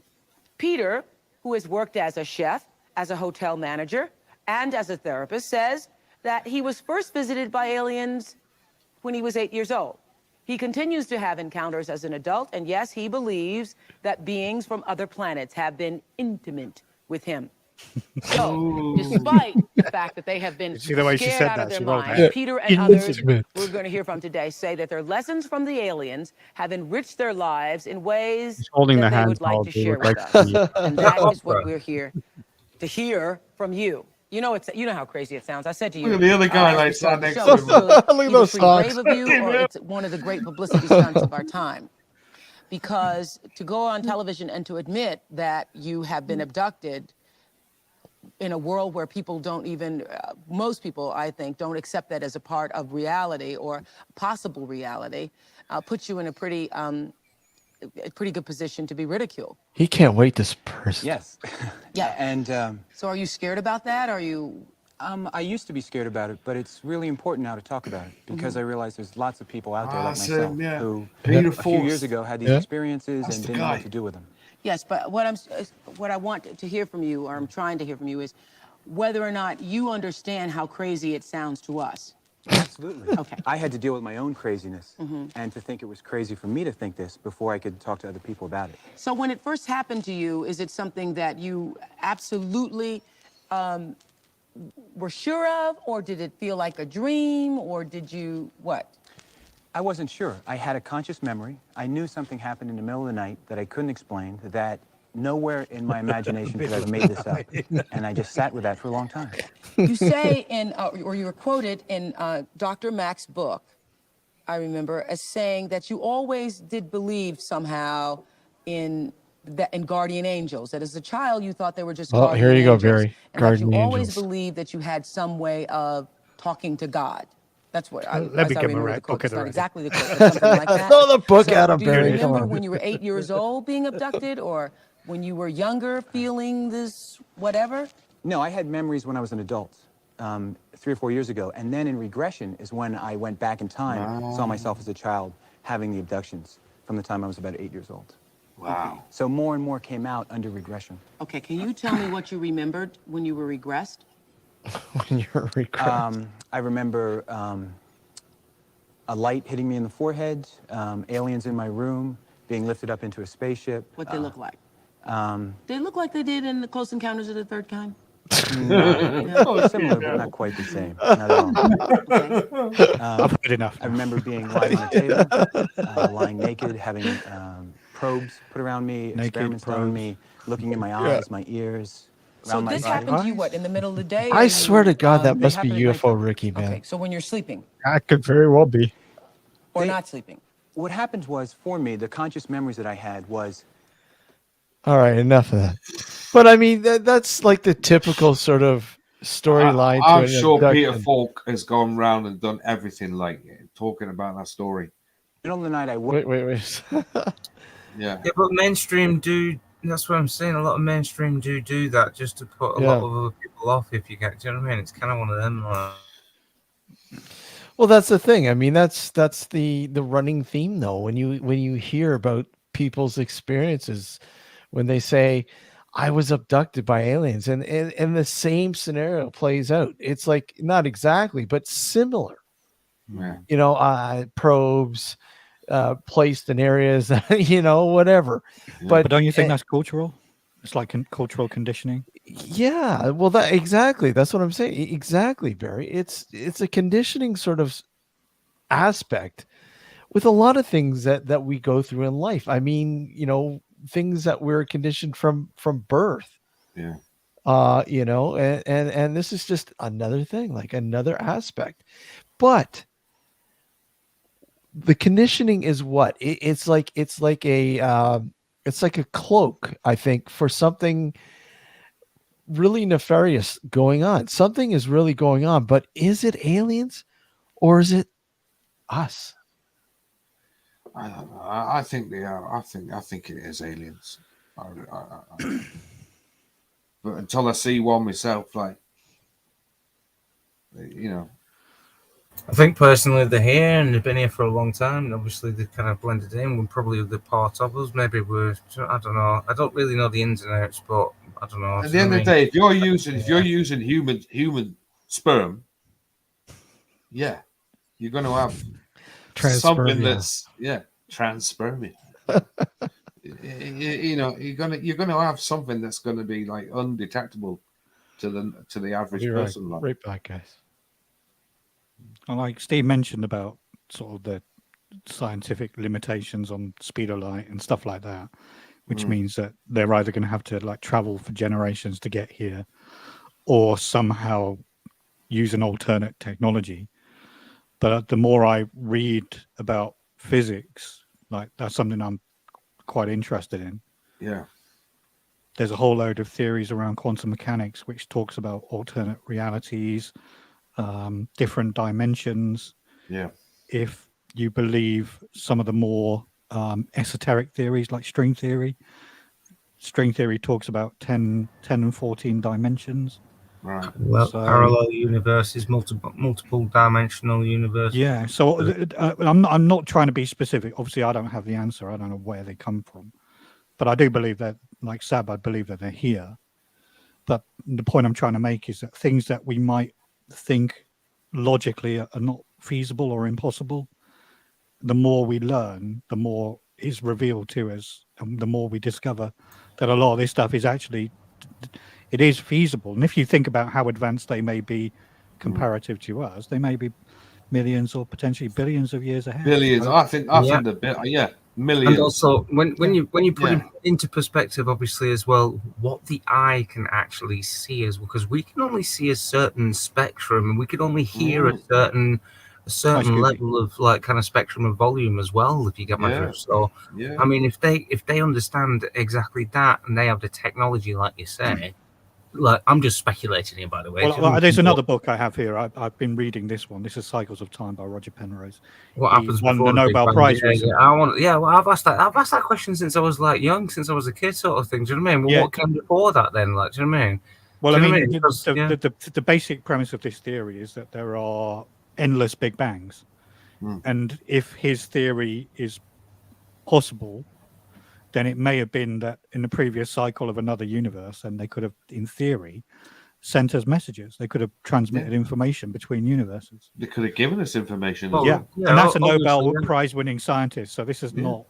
Peter, who has worked as a chef, as a hotel manager, and as a therapist, says that he was first visited by aliens when he was 8 years old. He continues to have encounters as an adult, and yes, he believes that beings from other planets have been intimate with him. So, despite the fact that they have been scared out of their minds, Peter and others we're going to hear from today say that their lessons from the aliens have enriched their lives in ways that they would like to share with us. And that is what we're here to hear from you. You know how crazy it sounds. I said to you. Look at the other guy like sat next to him. Look at those socks. Brave of you, or it's one of the great publicity stunts of our time. Because to go on television and to admit that you have been abducted in a world where people don't even, most people, I think, don't accept that as a part of reality or possible reality, puts you in a pretty good position to be ridiculed. He can't wait, this person. Yes. Yeah. And so are you scared about that? Are you? I used to be scared about it, but it's really important now to talk about it because I realize there's lots of people out there like myself who a few years ago had these experiences and didn't know what to do with them. Yes, but what I want to hear from you, or I'm trying to hear from you, is whether or not you understand how crazy it sounds to us. Absolutely. Okay. I had to deal with my own craziness and to think it was crazy for me to think this before I could talk to other people about it. So when it first happened to you, is it something that you absolutely were sure of, or did it feel like a dream, or did you, what? I wasn't sure. I had a conscious memory. I knew something happened in the middle of the night that I couldn't explain, that nowhere in my imagination could I have made this up. And I just sat with that for a long time. You say or you were quoted in Dr. Mac's book, I remember, as saying that you always did believe somehow in guardian angels. That as a child, you thought they were just guardian here you angels, go, Barry. And Guardian that you angels. always believed that you had some way of talking to God. That's what I Let me get my remember the quote. book It's at not the exactly the quote, but something like that. Throw the book So at him, do you Barry. Come remember on. when you were 8 years old being abducted, or when you were younger feeling this whatever? No, I had memories when I was an adult, 3 or 4 years ago. And then in regression is when I went back in time, saw myself as a child having the abductions from the time I was about 8 years old. Wow. So more and more came out under regression. Okay, can you tell me what you remembered when you were regressed? When you're recording. I remember a light hitting me in the forehead, aliens in my room, being lifted up into a spaceship. What they look like? Um, They look like they did in the Close Encounters of the Third Kind. no, similar, but not quite the same. Not at all. I've heard enough. I remember being lying on a table, lying naked, having probes put around me, experiments done on me, looking in my eyes, my ears. So around my this body. happened to you, what, in the middle of the day? I or swear to God, that they must be happen at UFO nighttime? Ricky, man. Okay, so when you're sleeping That could very well be. or not sleeping? What happened was, for me, the conscious memories that I had was All right, enough of that. But I mean, that's like the typical sort of storyline. I'm sure Peter Falk has gone round and done everything like talking about that story. middle of the night. I Wait. Yeah. Yeah, but mainstream do. That's what I'm saying. A lot of mainstream do that just to put a lot of other people off. If you get, do you know what I mean? It's kind of one of them. Well, that's the thing. I mean, that's the running theme, though. When you hear about people's experiences, when they say, "I was abducted by aliens," and the same scenario plays out. It's like not exactly, but similar. Yeah. You know, probes placed in areas, you know, whatever. Yeah. But don't you think that's cultural? It's like cultural conditioning. Yeah, well, that exactly. That's what I'm saying. Exactly, Barry. It's a conditioning sort of aspect with a lot of things that we go through in life. I mean, you know, things that we're conditioned from birth. Yeah. You know, and this is just another thing, like another aspect. But the conditioning is what? It's like a cloak, I think, for something really nefarious going on. Something is really going on, but is it aliens or is it us? I don't know. I think they are. I think it is aliens. But until I see one myself, like, you know. I think personally they're here and they've been here for a long time. And obviously they kind of blended in. We're probably the part of us. Maybe we're. I don't know. I don't really know the ins and outs, but I don't know. At the end of the day, if you're using human sperm, yeah, you're going to have something that's transspermia. You know, you're gonna have something that's going to be like undetectable to the average person. Right back, guys. And like Steve mentioned about sort of the scientific limitations on speed of light and stuff like that, which means that they're either going to have to like travel for generations to get here or somehow use an alternate technology. But the more I read about physics, like that's something I'm quite interested in. Yeah. There's a whole load of theories around quantum mechanics, which talks about alternate realities, different dimensions. Yeah. If you believe some of the more esoteric theories like string theory talks about 10 and 14 dimensions. Right. Well, parallel universes, multiple dimensional universes. Yeah. So I'm not trying to be specific. Obviously, I don't have the answer. I don't know where they come from, but I do believe that, like Sab, I believe that they're here. But the point I'm trying to make is that things that we might think logically are not feasible or impossible, the more we learn, the more is revealed to us, and the more we discover that a lot of this stuff is actually, it is feasible. And if you think about how advanced they may be comparative to us, they may be millions or potentially billions of years ahead. Billions. I think the bit. Yeah. Millions. And also, when you put it into perspective, obviously as well, what the eye can actually see is because we can only see a certain spectrum, and we can only hear a certain level of like kind of spectrum of volume as well. If you get my drift. So, I mean, if they understand exactly that, and they have the technology, like you say. Like, I'm just speculating here, by the way. Well, there's another book I have here. I've been reading this one. This is Cycles of Time by Roger Penrose. What happens won before the Nobel Prize recently. Well, I've asked that question since I was like young, since I was a kid, sort of thing. Do you know what I mean? Well, what came before that then? Like, do you know what I mean? Well, I mean, the basic premise of this theory is that there are endless Big Bangs, and if his theory is possible, then it may have been that in the previous cycle of another universe, and they could have, in theory, sent us messages. They could have transmitted information between universes. They could have given us information. And that's a Nobel Prize-winning scientist. So this is not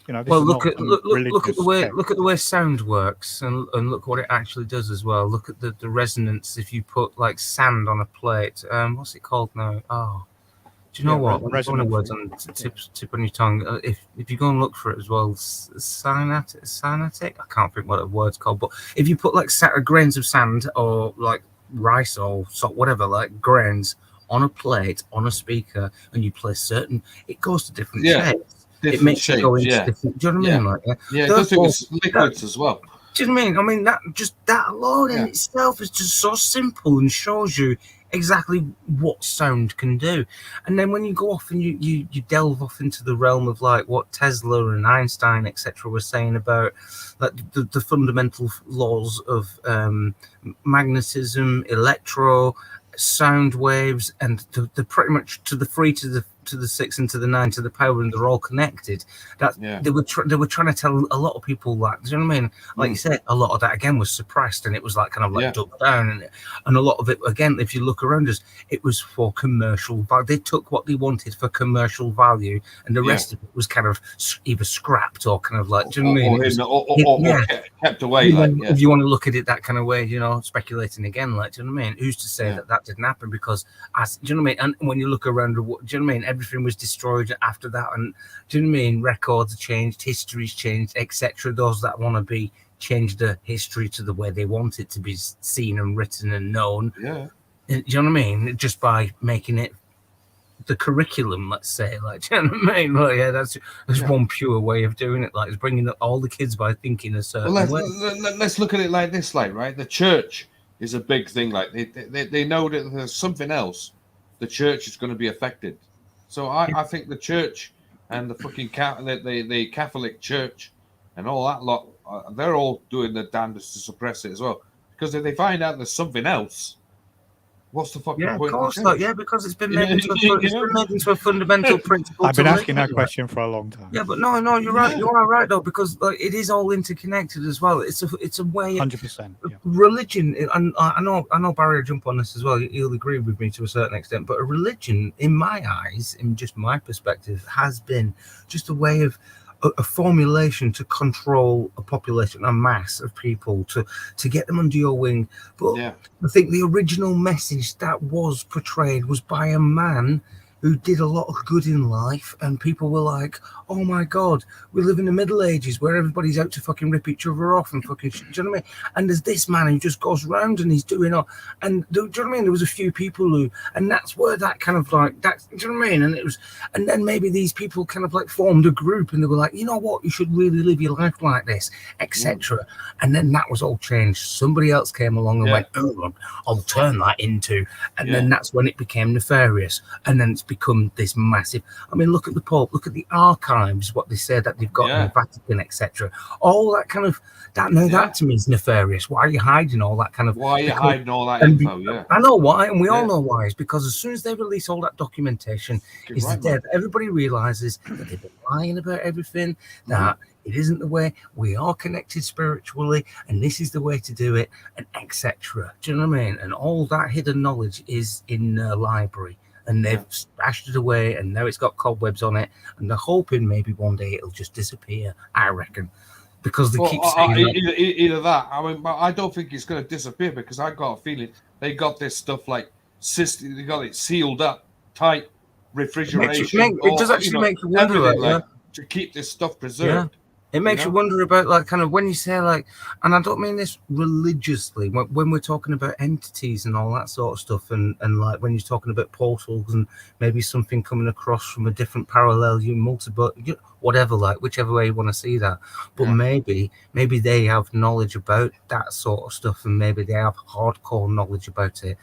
You know, this Well, is look not at some look at religious the way text. sound works, and look what it actually does as well. Look at the resonance. If you put like sand on a plate, what's it called now? Oh, do you know what? Let me go on the resonant words on tip on your tongue. If you go and look for it as well, cynatic. I can't think what the word's called, but if you put like grains of sand or like rice or salt, whatever, like grains on a plate on a speaker, and you play certain, it goes to different shapes. It makes it go into different. Do you know what I mean? Like, it does it with liquids as well. Do you know what I mean? I mean that alone in itself is just so simple and shows you exactly what sound can do. And then when you go off and you delve off into the realm of like what Tesla and Einstein etc. were saying about like the fundamental laws of magnetism, electro, sound waves, and the pretty much to the 3 to the 6 and to the 9 to the power, and they're all connected. That they were trying to tell a lot of people that. Do you know what I mean? Like you said, a lot of that again was suppressed, and it was like kind of like dubbed down, and a lot of it again, if you look around us, it was for commercial value. They took what they wanted for commercial value, and the rest of it was kind of either scrapped or kind of like, do you know what I mean? Or kept away. If you want to look at it that kind of way, you know, speculating again, like, do you know what I mean? Who's to say that didn't happen? Because do you know what I mean? And when you look around, do you know what I mean? Everything was destroyed after that, and do you know what I mean? Records changed, history's changed, etc. Those that want to be change the history to the way they want it to be seen and written and known. Yeah. Do you know what I mean? Just by making it the curriculum, let's say, like, do you know what I mean? Like, yeah, that's one pure way of doing it. Like, it's bringing up all the kids by thinking a certain way. Let's look at it like this, like, right? The church is a big thing. Like, they know that there's something else. The church is going to be affected. So I think the church and the fucking the Catholic Church and all that lot, they're all doing their damnedest to suppress it as well. Because if they find out there's something else, what's the fucking point? Of course, like, because it's been made into a fundamental principle. I've been asking that question for a long time. Yeah, but no, you're right. You are right though, because like, it is all interconnected as well. It's a way. 100%. Religion, and I know Barry will jump on this as well. He'll agree with me to a certain extent. But a religion, in my eyes, in just my perspective, has been just a way of a formulation to control a population, a mass of people, to get them under your wing. But I think the original message that was portrayed was by a man who did a lot of good in life, and people were like, oh my God, we live in the Middle Ages where everybody's out to fucking rip each other off and fucking, do you know what I mean? And there's this man who just goes around and he's doing all, and do you know what I mean? There was a few people who, and that's where that kind of like, that, do you know what I mean? And it was, and then maybe these people kind of like formed a group and they were like, you know what, you should really live your life like this, etc. And then that was all changed. Somebody else came along and went, oh, I'll turn that into, and then that's when it became nefarious. And then it's become this massive, I mean, look at the Pope, look at the archives, what they say that they've got in the Vatican, etc. All that kind of, that to me is nefarious. Why are you hiding all that kind of, why are you hiding all that info? I know why, and we all know why. It's because as soon as they release all that documentation, everybody realizes that they've been lying about everything, that it isn't the way, we are connected spiritually, and this is the way to do it, and etc. Do you know what I mean? And all that hidden knowledge is in the library, and they've stashed it away, and now it's got cobwebs on it, and they're hoping maybe one day it'll just disappear, I reckon. Because they keep saying either that. I mean, but I don't think it's going to disappear, because I got a feeling they got this stuff like they got it sealed up, tight, refrigeration. It does actually make you wonder to keep this stuff preserved. It makes you wonder about, like, kind of when you say, like, and I don't mean this religiously, when we're talking about entities and all that sort of stuff, and like when you're talking about portals and maybe something coming across from a different parallel, multiple, whatever, like, whichever way you want to see that. But maybe they have knowledge about that sort of stuff, and maybe they have hardcore knowledge about it.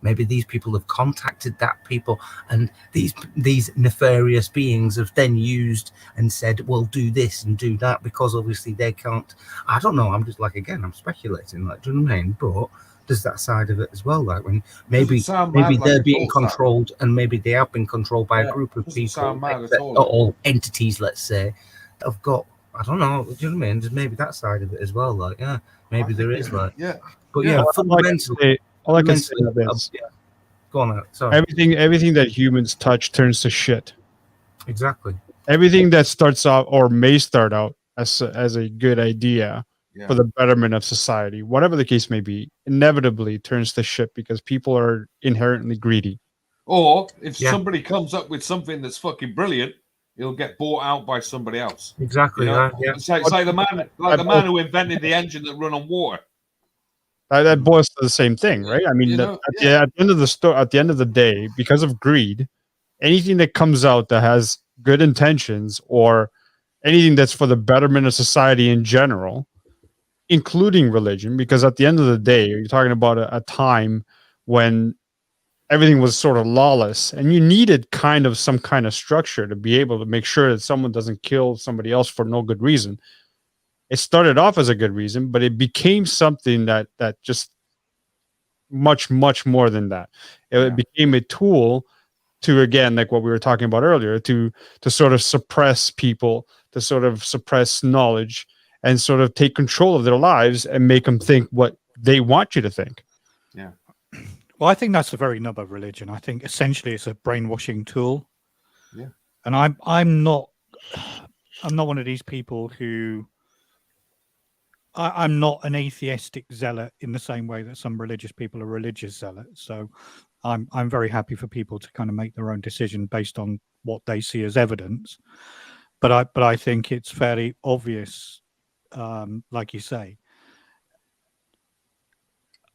Maybe these people have contacted that people, and these nefarious beings have then used and said, well, do this and do that, because obviously they can't. I don't know. I'm just like, again, I'm speculating. Like, do you know what I mean? But there's that side of it as well. Like when maybe they're being controlled, and maybe they have been controlled by a group of people, or entities, let's say, that have got. I don't know. Do you know what I mean? There's maybe that side of it as well. Like, maybe there is. Like, but fundamentally. All I can say is, go on. Sorry. Everything that humans touch turns to shit. Exactly. everything that starts out or may start out as a good idea for the betterment of society, whatever the case may be, inevitably turns to shit because people are inherently greedy. Or if somebody comes up with something that's fucking brilliant, it'll get bought out by somebody else. Exactly. You know? Yeah. It's like the man who invented the engine that run on water. That boils to the same thing, right? I mean, You know, at the end of at the end of the day, because of greed, anything that comes out that has good intentions or anything that's for the betterment of society in general, including religion, because at the end of the day, you're talking about a time when everything was sort of lawless and you needed kind of some kind of structure to be able to make sure that someone doesn't kill somebody else for no good reason. It started off as a good reason, but it became something that just much more than that. It became a tool to, again, like what we were talking about earlier, to sort of suppress people, to sort of suppress knowledge, and sort of take control of their lives and make them think what they want you to think. Yeah. Well, I think that's a very nub of religion. I think essentially it's a brainwashing tool. Yeah. And I'm not one of these people who I'm not an atheistic zealot in the same way that some religious people are religious zealots. So I'm very happy for people to kind of make their own decision based on what they see as evidence. But I think it's fairly obvious, like you say.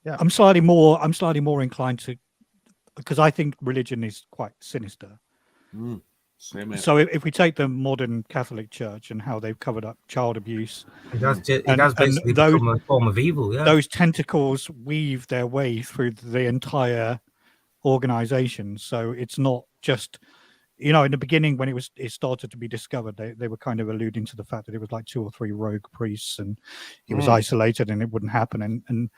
Yeah. I'm slightly more inclined to, because I think religion is quite sinister. So if we take the modern Catholic Church and how they've covered up child abuse, it has basically become a form of evil. Yeah, those tentacles weave their way through the entire organization. So it's not just, in the beginning when it started to be discovered, they were kind of alluding to the fact that it was like 2 or 3 rogue priests and it was isolated and it wouldn't happen. And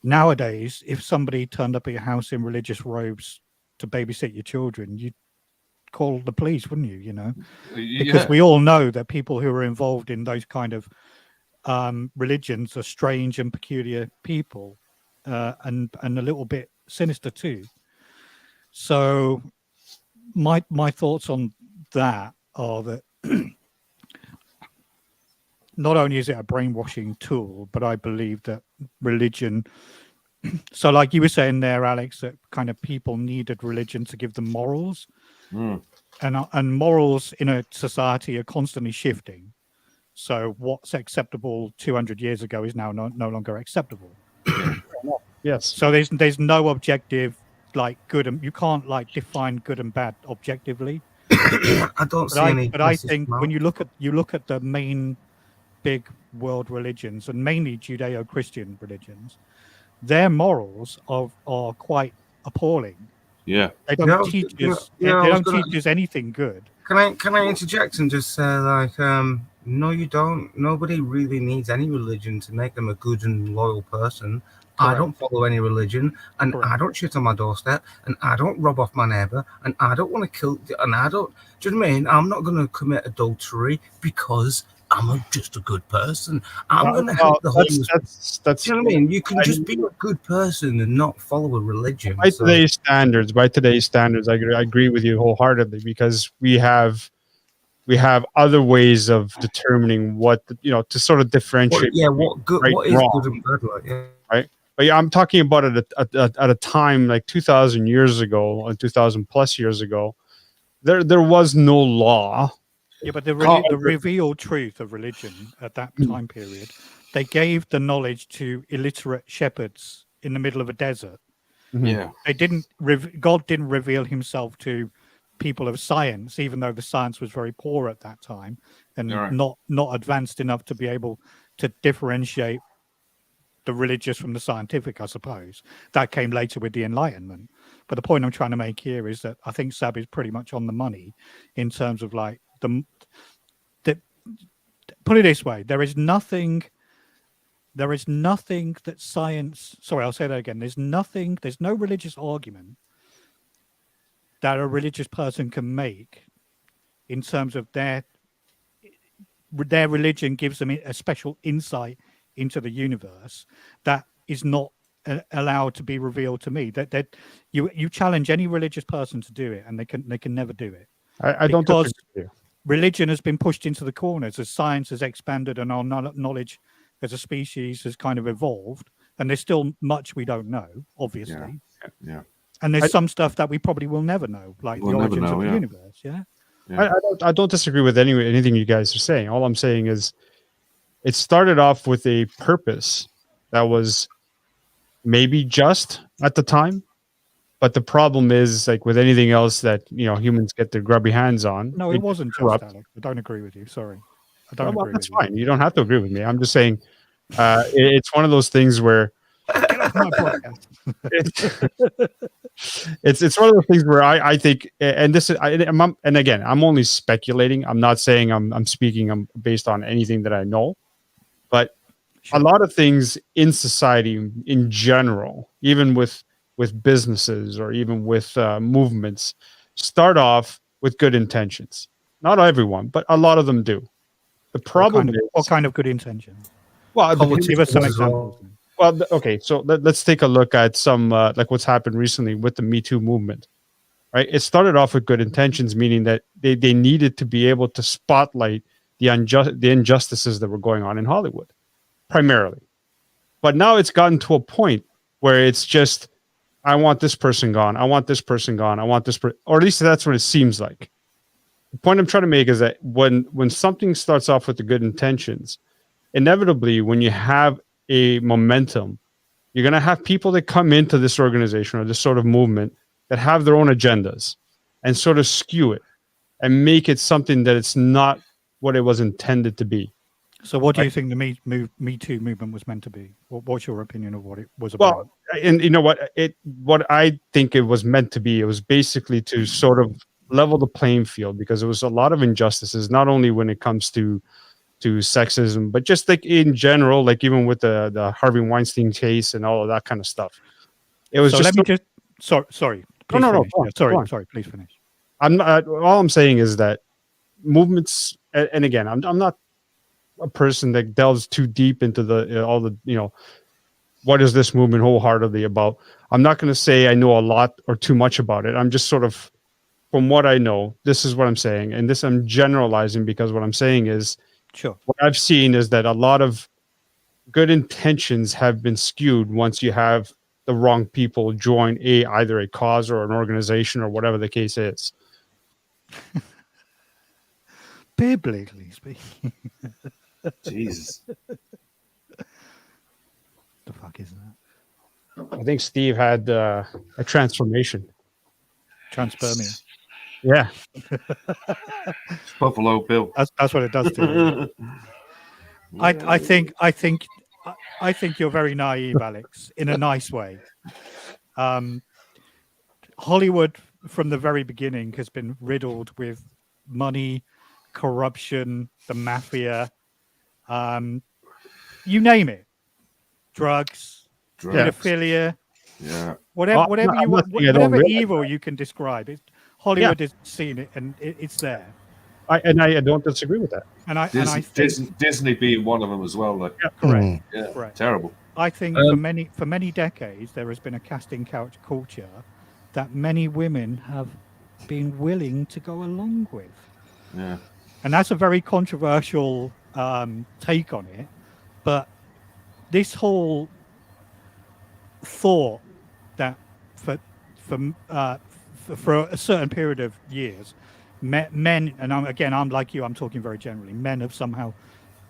nowadays, if somebody turned up at your house in religious robes to babysit your children, you'd call the police, wouldn't you? Because we all know that people who are involved in those kind of religions are strange and peculiar people, and a little bit sinister too. So my thoughts on that are that not only is it a brainwashing tool, but I believe that religion, so like you were saying there, Alex, that kind of people needed religion to give them morals. And morals in a society are constantly shifting. So what's acceptable 200 years ago is now no longer acceptable. Yes. So there's no objective like good, and you can't like define good and bad objectively. I don't see any. But I think when you look at the main big world religions, and mainly Judeo-Christian religions, their morals are quite appalling. Yeah, they don't teach us. They don't teach us anything good. Can I interject and just say, like, no, you don't. Nobody really needs any religion to make them a good and loyal person. Correct. I don't follow any religion, and correct. I don't shit on my doorstep, and I don't rob off my neighbor, and I don't want to kill, and I don't. Do you know what I mean? I'm not going to commit adultery because I'm just a good person. I'm going to help the homeless. That's you know what I mean? You can just be a good person and not follow a religion. By today's standards, I agree with you wholeheartedly, because we have other ways of determining what to sort of differentiate. What is wrong, good and bad, like, right? But yeah, I'm talking about it at a time like 2,000 years ago, and 2,000 plus years ago. There was no law. Yeah, but the revealed truth of religion at that time period, they gave the knowledge to illiterate shepherds in the middle of a desert. Yeah, they didn't. God didn't reveal Himself to people of science, even though the science was very poor at that time and not advanced enough to be able to differentiate the religious from the scientific. I suppose that came later with the Enlightenment. But the point I'm trying to make here is that I think Sab is pretty much on the money in terms of like the put it this way, there is nothing that science, sorry, I'll say that again, there's no religious argument that a religious person can make in terms of their religion gives them a special insight into the universe that is not allowed to be revealed to me. That you challenge any religious person to do it, and they can never do it. I don't agree with you. religion has been pushed into the corners as science has expanded and our knowledge as a species has kind of evolved. And there's still much we don't know, obviously. Yeah. And there's some stuff that we probably will never know, like the origins of the universe. Yeah. I don't disagree with anything you guys are saying. All I'm saying is it started off with a purpose that was maybe just at the time. But the problem is, like with anything else that humans get their grubby hands on. No, it wasn't just, Alex. I don't agree with you. Sorry, I don't agree. That's fine. You don't have to agree with me. I'm just saying, it's one of those things where get off my podcast. It's one of those things where I think, and this is, and again, I'm only speculating. I'm not saying I'm speaking based on anything that I know, but a lot of things in society in general, even with businesses or even with movements, start off with good intentions. Not everyone, but a lot of them do. The problem is what kind of good intention? Well, give us some examples. Well, okay, so let's take a look at some like what's happened recently with the Me Too movement. Right, it started off with good intentions, meaning that they needed to be able to spotlight the injustices that were going on in Hollywood, primarily. But now it's gotten to a point where it's just, I want this person gone. I want this person gone. I want this person, or at least that's what it seems like. The point I'm trying to make is that when something starts off with the good intentions, inevitably, when you have a momentum, you're going to have people that come into this organization or this sort of movement that have their own agendas and sort of skew it and make it something that it's not what it was intended to be. So what do you think the Me Too movement was meant to be? What's your opinion of what it was about? Well, and you know what I think it was meant to be, it was basically to sort of level the playing field, because there was a lot of injustices, not only when it comes to sexism, but just like in general, like even with the Harvey Weinstein case and all of that kind of stuff. It was sorry. No. Sorry, please finish. I'm not, all I'm saying is that movements, and again, I'm not a person that delves too deep into all the what is this movement wholeheartedly about. I'm not going to say I know a lot or too much about it. I'm just sort of, from what I know, this is what I'm saying, and this I'm generalizing, because what I'm saying is, sure, what I've seen is that a lot of good intentions have been skewed once you have the wrong people join either a cause or an organization or whatever the case is. Biblically speaking. Jesus. The fuck is that? I think Steve had a transformation. Transpermia. Yeah. Buffalo Bill. That's what it does to you. I think you're very naive, Alex, in a nice way. Hollywood from the very beginning has been riddled with money, corruption, the mafia, you name it, drugs, pedophilia, whatever evil you can describe. Hollywood has seen it, and it's there. I don't disagree with that. And I think Disney being one of them as well. Like, correct. Yeah, correct. Terrible. I think for many decades there has been a casting couch culture that many women have been willing to go along with. Yeah. And that's a very controversial take on it, but this whole thought that for a certain period of years, men, and I'm like you, I'm talking very generally, men have somehow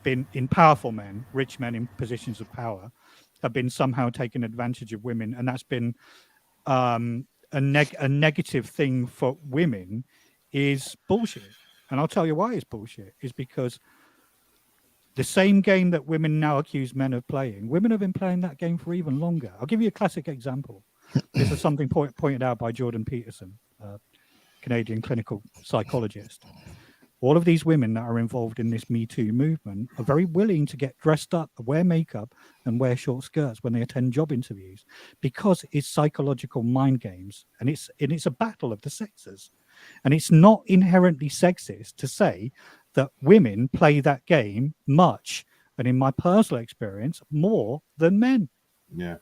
been, in powerful men, rich men in positions of power, have been somehow taking advantage of women, and that's been a negative thing for women, is bullshit. And I'll tell you why it's bullshit. Is because the same game that women now accuse men of playing, women have been playing that game for even longer. I'll give you a classic example. This is something pointed out by Jordan Peterson, Canadian clinical psychologist. All of these women that are involved in this Me Too movement are very willing to get dressed up, wear makeup, and wear short skirts when they attend job interviews, because it's psychological mind games, and it's a battle of the sexes. And it's not inherently sexist to say that women play that game much, and in my personal experience, more than men. Yeah.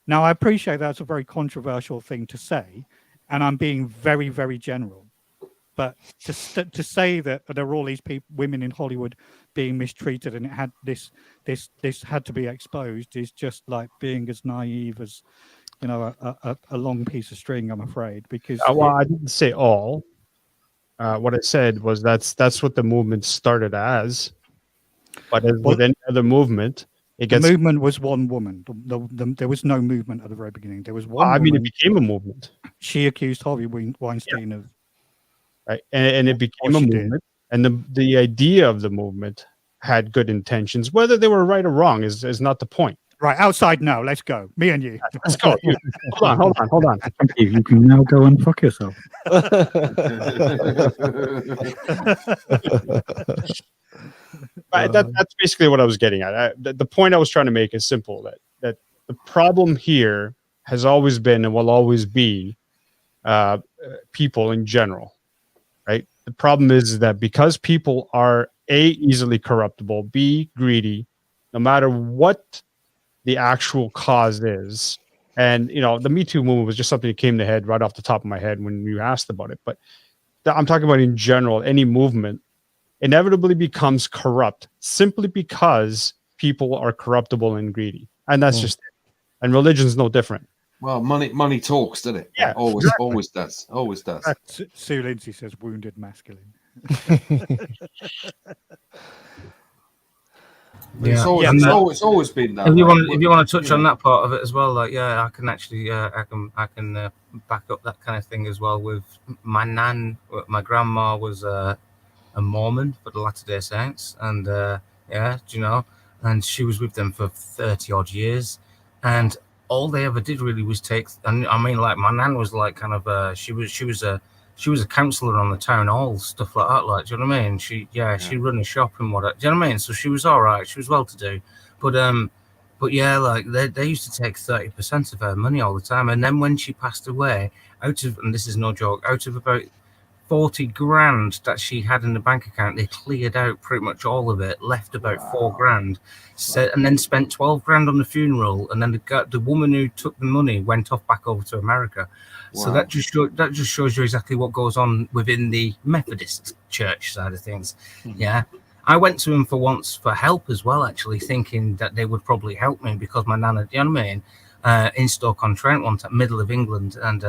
Now, I appreciate that's a very controversial thing to say, and I'm being very, very general. But to say that there are all these women in Hollywood being mistreated and it had this had to be exposed is just like being as naive as, you know, a long piece of string, I'm afraid, because well, I didn't say all. What I said was that's what the movement started as, but as with any other movement, the movement was one woman. There was no movement at the very beginning. There was one. I mean, it became a movement. She accused Harvey Weinstein of. Right, and it became a movement, and the idea of the movement had good intentions. Whether they were right or wrong is not the point. Right, outside now. Let's go. Me and you. Let's go. Hold on. You can now go and fuck yourself. That's basically what I was getting at. The point I was trying to make is simple: that the problem here has always been and will always be people in general. Right. The problem is that because people are A, easily corruptible, B, greedy, no matter what the actual cause is. And, you know, the Me Too movement was just something that came to head right off the top of my head when you asked about it. But I'm talking about in general, any movement inevitably becomes corrupt simply because people are corruptible and greedy. And that's just it. And religion's no different. Well, money talks, doesn't it? Yeah, always does. Sue Lindsay says wounded masculine. It's always been that. If you want to touch on that part of it as well, like I can actually I can back up that kind of thing as well. With my my grandma was a Mormon for the Latter-day Saints, and and she was with them for 30 odd years, and all they ever did really was take. And I mean, like my nan was like kind of she was a counsellor on the town hall, stuff like that. Like, do you know what I mean? She run a shop and whatever. Do you know what I mean? So she was all right. She was well to do, but yeah, like they used to take 30% of her money all the time. And then when she passed away, and this is no joke, out of about 40 grand that she had in the bank account, they cleared out pretty much all of it, left about 4 grand, and then spent 12 grand on the funeral. And then the woman who took the money went off back over to America. Wow. So that just shows you exactly what goes on within the Methodist church side of things. Mm-hmm. Yeah. I went to them for help as well, actually, thinking that they would probably help me because my nana, you know what I mean, in Stoke-on-Trent, middle of England, and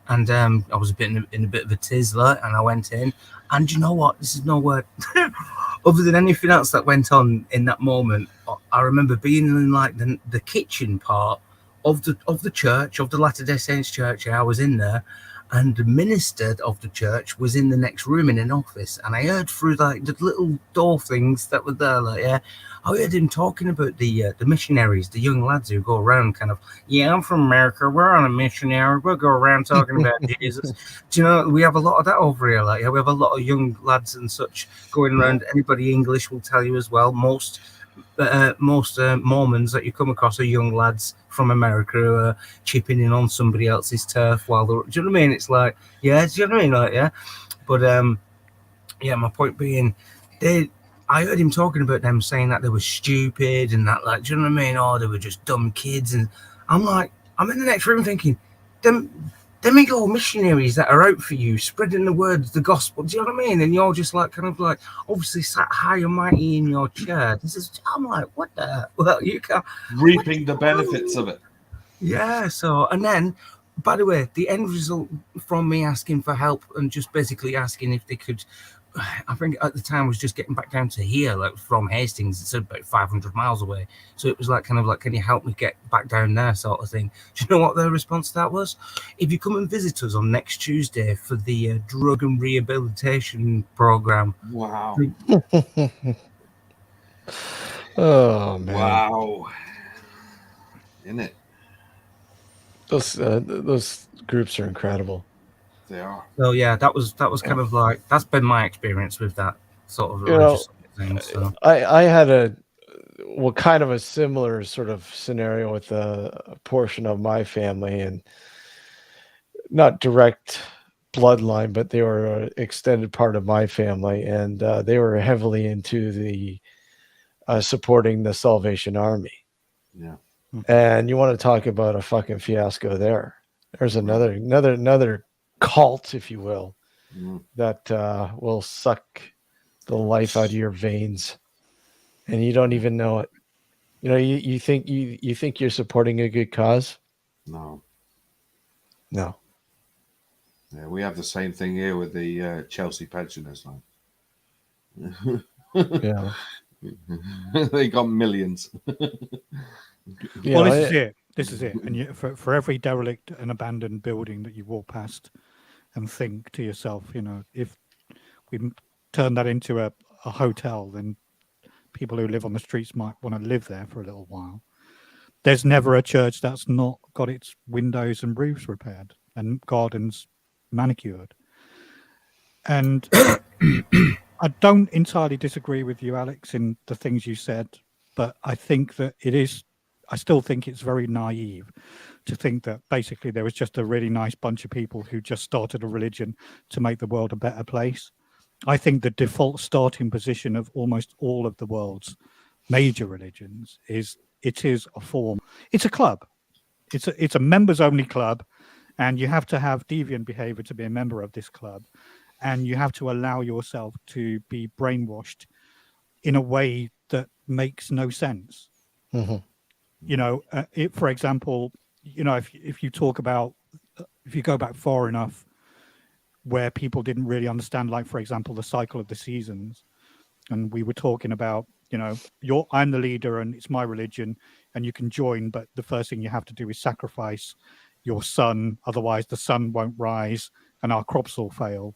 And I was in a bit of a tizzler, and I went in. And you know what? This is no word. Other than anything else that went on in that moment, I remember being in like the kitchen part of the church, of the Latter-day Saints church. I was in there, and the minister of the church was in the next room in an office. And I heard through like the little door things that were there, I heard him talking about the missionaries, the young lads who go around kind of, I'm from America, we're on a missionary, we'll go around talking about Jesus. Do you know, we have a lot of that over here. We have a lot of young lads and such going around. Anybody English will tell you as well. Most Mormons that you come across are young lads from America who are chipping in on somebody else's turf while they're, do you know what I mean? It's like, do you know what I mean? But my point being, I heard him talking about them saying that they were stupid and that, like, do you know what I mean? Oh, they were just dumb kids. And I'm like, I'm in the next room thinking, them ego missionaries that are out for you, spreading the word, the gospel. Do you know what I mean? And you're just like, kind of like, obviously sat high and mighty in your chair. I'm like, what the? Well, you can't. Reaping the benefits of it. Yeah. So, and then, by the way, the end result from me asking for help and just basically asking if they could, I think at the time was just getting back down to here, like from Hastings. It's about 500 miles away. So it was like kind of like, can you help me get back down there, sort of thing. Do you know what their response to that was? If you come and visit us on next Tuesday for the drug and rehabilitation program. Wow. Oh man. Wow. Isn't it? Those groups are incredible. They are. So yeah, that was kind of like, that's been my experience with that sort of religious thing. So I had kind of a similar sort of scenario with a portion of my family, and not direct bloodline, but they were an extended part of my family, and they were heavily into the supporting the Salvation Army. Yeah. And you want to talk about a fucking fiasco there. There's another cult, if you will. that will suck the life out of your veins, and you don't even know it. You know, you think you're supporting a good cause. No. No. Yeah, we have the same thing here with the Chelsea pensioners. Yeah. They got millions. You Well, know, this is it. This is it. And for every derelict and abandoned building that you walk past and think to yourself, you know, if we turn that into a hotel, then people who live on the streets might want to live there for a little while. There's never a church that's not got its windows and roofs repaired and gardens manicured. And I don't entirely disagree with you, Alex, in the things you said, but I think that I still think it's very naive to think that basically there was just a really nice bunch of people who just started a religion to make the world a better place. I think the default starting position of almost all of the world's major religions is a form. It's a club. It's a members only club, and you have to have deviant behavior to be a member of this club, and you have to allow yourself to be brainwashed in a way that makes no sense. Mm-hmm. You know, for example, you know, if you talk about, if you go back far enough where people didn't really understand, like, for example, the cycle of the seasons, and we were talking about, you know, I'm the leader and it's my religion and you can join, but the first thing you have to do is sacrifice your son, otherwise the sun won't rise and our crops will fail.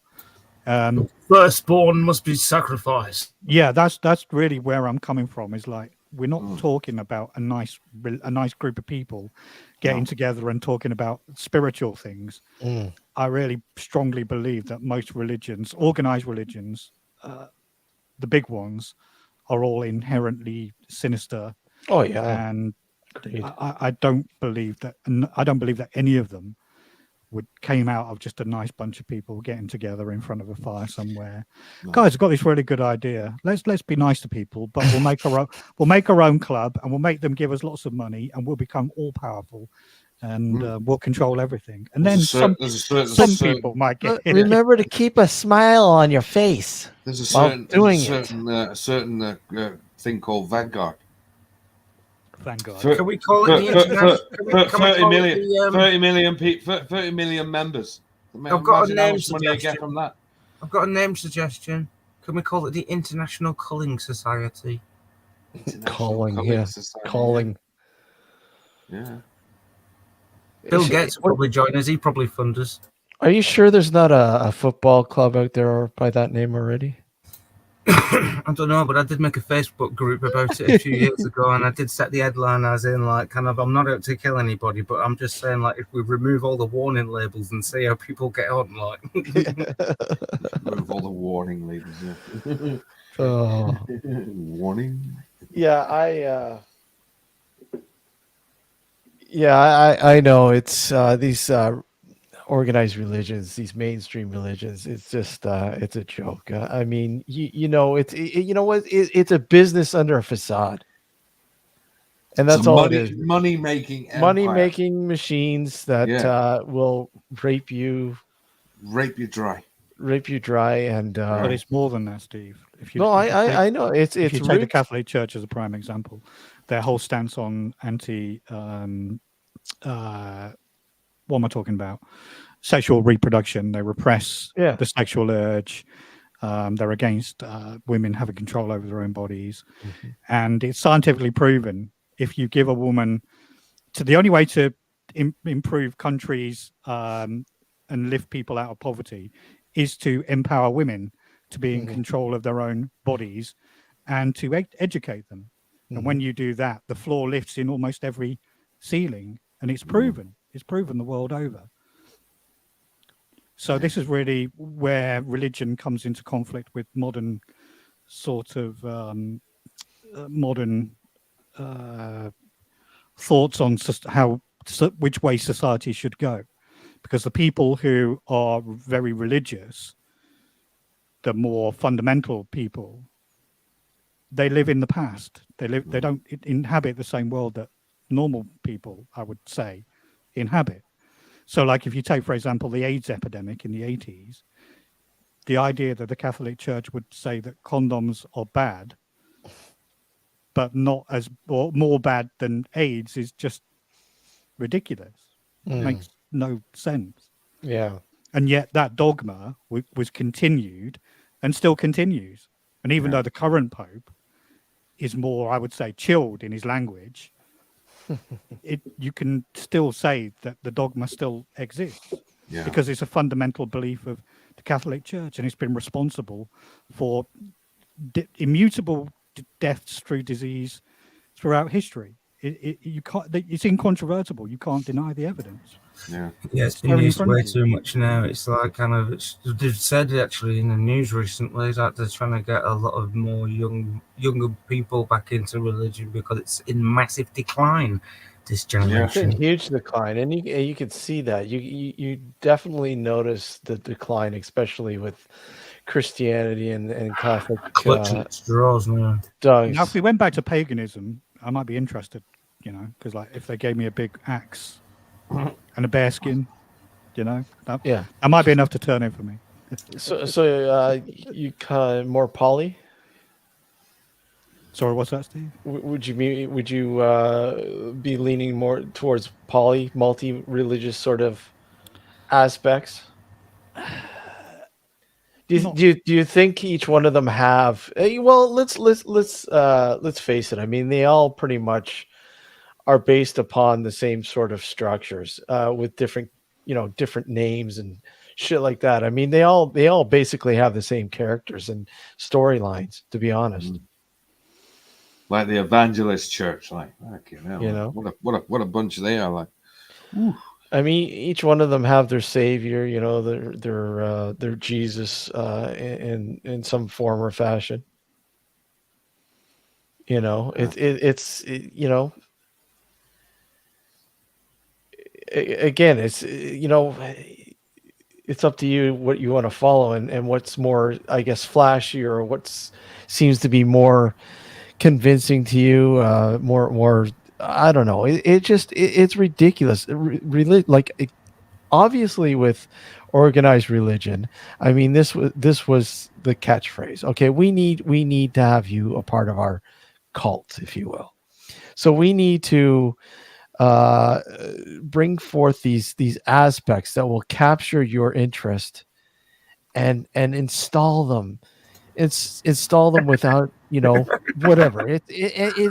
Firstborn must be sacrificed. Yeah, that's really where I'm coming from, is like, we're not talking about a nice group of people getting together and talking about spiritual things. I really strongly believe that most religions, organized religions, the big ones, are all inherently sinister. Oh yeah, and I don't believe that. I don't believe that any of them came out of just a nice bunch of people getting together in front of a fire somewhere. Guys, I've got this really good idea. Let's be nice to people, but we'll make our own club, and we'll make them give us lots of money, and we'll become all powerful, and we'll control everything. And then some people might get hit. Remember to keep a smile on your face. There's a certain thing called Vanguard. Vanguard. Can we call it the 30 million members. I've got a name money you get from that. I've got a name suggestion. Can we call it the International Culling Society? Culling, yeah. Culling. Yeah. Bill Gates will probably join us. He probably fund us. Are you sure there's not a football club out there by that name already? I don't know, but I did make a Facebook group about it a few years ago, and I did set the headline as in, like, kind of, I'm not out to kill anybody, but I'm just saying, like, if we remove all the warning labels and see how people get on, like. Remove all the warning labels, yeah. Oh. Warning? Yeah, I know it's these organized religions, these mainstream religions. It's just it's a joke. I mean, you know, it's a business under a facade, and that's all it is. Money making machines that will rape you dry, and. But it's more than that, Steve. I know it's. If you take the Catholic Church as a prime example, their whole stance on what am I talking about? Sexual reproduction. They repress the sexual urge. They're against women having control over their own bodies. Mm-hmm. And it's scientifically proven, if you give a woman, the only way to improve countries and lift people out of poverty is to empower women to be in control of their own bodies and to educate them. And when you do that, the floor lifts in almost every ceiling, and it's proven. It's proven the world over. So this is really where religion comes into conflict with modern sort of modern thoughts on which way society should go. Because the people who are very religious, the more fundamental people, they live in the past. They don't inhabit the same world that normal people, I would say, inhabit. So, like, if you take, for example, the AIDS epidemic in the 80s, the idea that the Catholic Church would say that condoms are bad, but not as or more bad than AIDS is just ridiculous. It makes no sense. Yeah. And yet that dogma was continued and still continues. And even though the current Pope is more, I would say, chilled in his language, you can still say that the dogma still exists because it's a fundamental belief of the Catholic Church, and it's been responsible for immutable deaths through disease throughout history. You can't. It's incontrovertible. You can't deny the evidence. Yeah, it's been used way too much now. It's like kind of. They've said actually in the news recently that they're trying to get a lot of more younger people back into religion because it's in massive decline this generation. It's in huge decline, and you could see that. You definitely notice the decline, especially with Christianity and Catholic straws now. Now, if we went back to paganism, I might be interested, because like if they gave me a big axe and a bear skin, that might be enough to turn it for me. So you kind of more poly? Sorry, what's that, Steve? Would you be leaning more towards poly, multi-religious sort of aspects? Do you think each one of them have? Well, let's face it. I mean, they all pretty much are based upon the same sort of structures, with different names and shit like that. I mean, they all basically have the same characters and storylines. To be honest, like the Evangelist Church, like what a bunch they are. Like, ooh. I mean, each one of them have their savior, their Jesus, in some form or fashion. It's again, it's up to you what you want to follow and what's more, I guess, flashy or what seems to be more convincing to you, more. I don't know. It's ridiculous. Obviously with organized religion, I mean, this was the catchphrase. Okay, we need to have you a part of our cult, if you will. So we need to bring forth these aspects that will capture your interest and install them. Install them without whatever. It's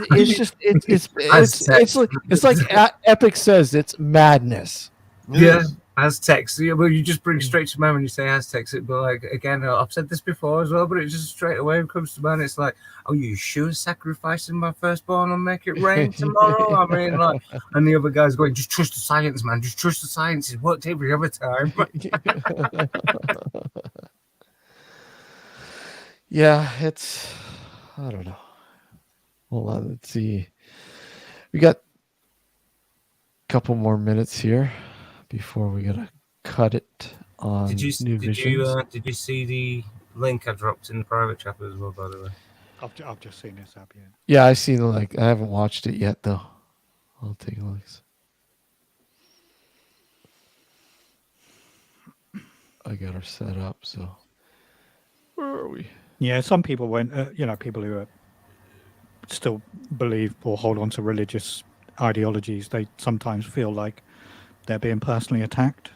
like Epic says, it's madness. Yeah, Aztecs. Well, you just bring straight to mind when you say Aztecs. But like again, I've said this before as well, but it just straight away comes to mind. It's like, oh, you sure sacrificing my firstborn and make it rain tomorrow? I mean, like, and the other guy's going, just trust the science, man. Just trust the science. It worked every other time. Yeah, I don't know. Hold on, let's see. We got a couple more minutes here before we gotta cut it on New Visions. Did you see the link I dropped in the private chat as well, by the way? I've just seen this up, Yeah, I seen the link. I haven't watched it yet though. I'll take a look. I got her set up, so where are we? Yeah, some people people who still believe or hold on to religious ideologies, they sometimes feel like they're being personally attacked.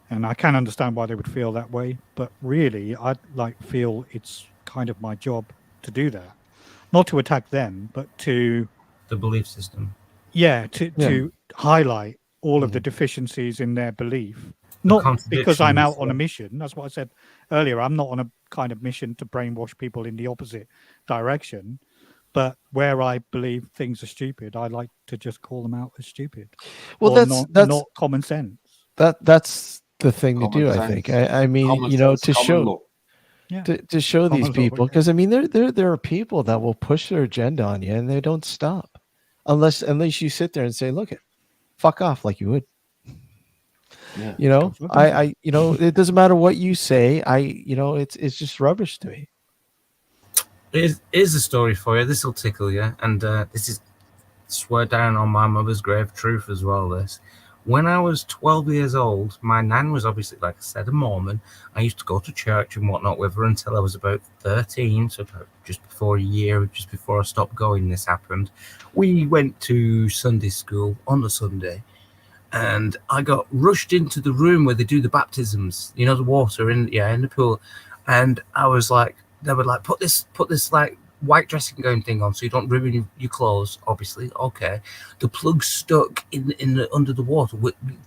And I can understand why they would feel that way. But really, I'd feel it's kind of my job to do that. Not to attack them, but to... the belief system. Yeah, to highlight all of the deficiencies in their belief. Not because I'm out on a mission. That's what I said earlier. I'm not on a kind of mission to brainwash people in the opposite direction. But where I believe things are stupid, I like to just call them out as stupid. Well, that's not common sense. That's the thing to do, I think. I mean, to show to show these people, because I mean, there are people that will push their agenda on you, and they don't stop unless you sit there and say, "Look, fuck off," like you would. Yeah. It doesn't matter what you say. It's just rubbish to me. Here's a story for you. This will tickle you, and this is swear down on my mother's grave truth as well. This When I was 12 years old, my nan was obviously, like I said, a Mormon. I used to go to church and whatnot with her until I was about 13, so about just before a year, just before I stopped going, this happened. We went to Sunday school on a Sunday, and I got rushed into the room where they do the baptisms, you know, the water in the pool. And I was like, they were like, put this like white dressing gown thing on so you don't ruin your clothes, obviously. Okay. The plug stuck in the under the water.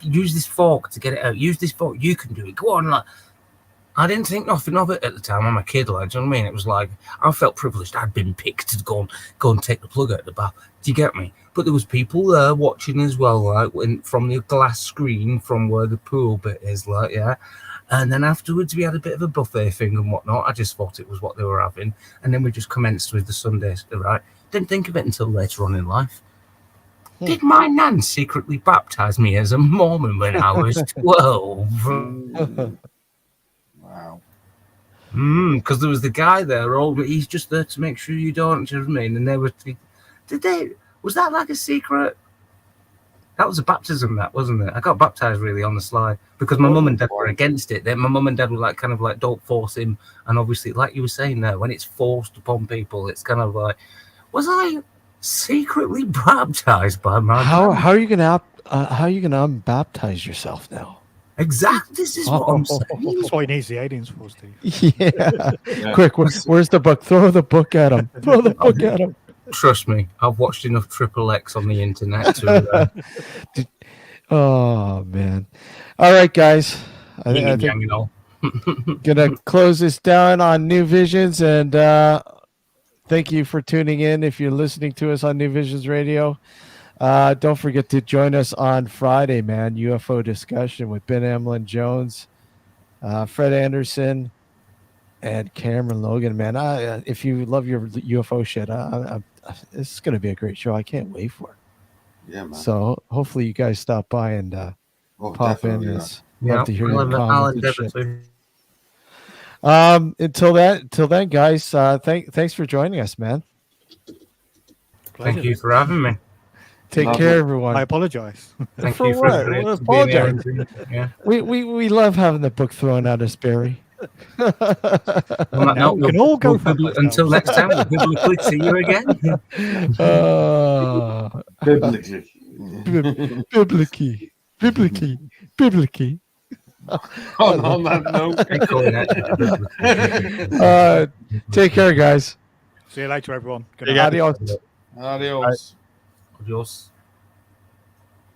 Use this fork to get it out. Use this fork. You can do it. Go on. Like, I didn't think nothing of it at the time. I'm a kid, like, do you know what I mean? It was like, I felt privileged. I'd been picked to go and take the plug out of the bath. Do you get me? But there was people there watching as well, like, from the glass screen from where the pool bit is, like, yeah. And then afterwards, we had a bit of a buffet thing and whatnot. I just thought it was what they were having. And then we just commenced with the Sundays, right? Didn't think of it until later on in life. Did my nan secretly baptize me as a Mormon when I was 12? Wow. Because there was the guy there, he's just there to make sure you don't, do you know what I mean? And they were, was that like a secret? That was a baptism, that, wasn't it? I got baptized really on the sly because my mum and dad were against it. Then my mum and dad were like, kind of like, don't force him. And obviously, like you were saying there, when it's forced upon people, it's kind of like, was I secretly baptized by my How are you gonna unbaptize yourself now? Exactly. This is what I'm saying. That's why he needs the aliens for, Steve. Yeah. Quick, where's the book? Throw the book at him. Throw the book at him. Trust me, I've watched enough Triple X on the internet to. Oh man! All right, guys. I think gonna close this down on New Visions, and thank you for tuning in. If you're listening to us on New Visions Radio, don't forget to join us on Friday, man. UFO discussion with Ben Emlyn Jones, Fred Anderson, and Cameron Logan. Man, if you love your UFO shit, it's going to be a great show. I can't wait for it. Yeah, man. So hopefully you guys stop by and pop in. It's love to hear your comments and shit. Until then, guys, thanks for joining us, man. Thank you for having me. Take care, everyone. I apologize. Thank for you what? for We'll being here. apologize. Yeah. We love having the book thrown at us, Barry. We can all go until next time. We'll biblically see you again. Biblically. On that note, take care, guys. See you later, everyone. Adios. Adios. Adios.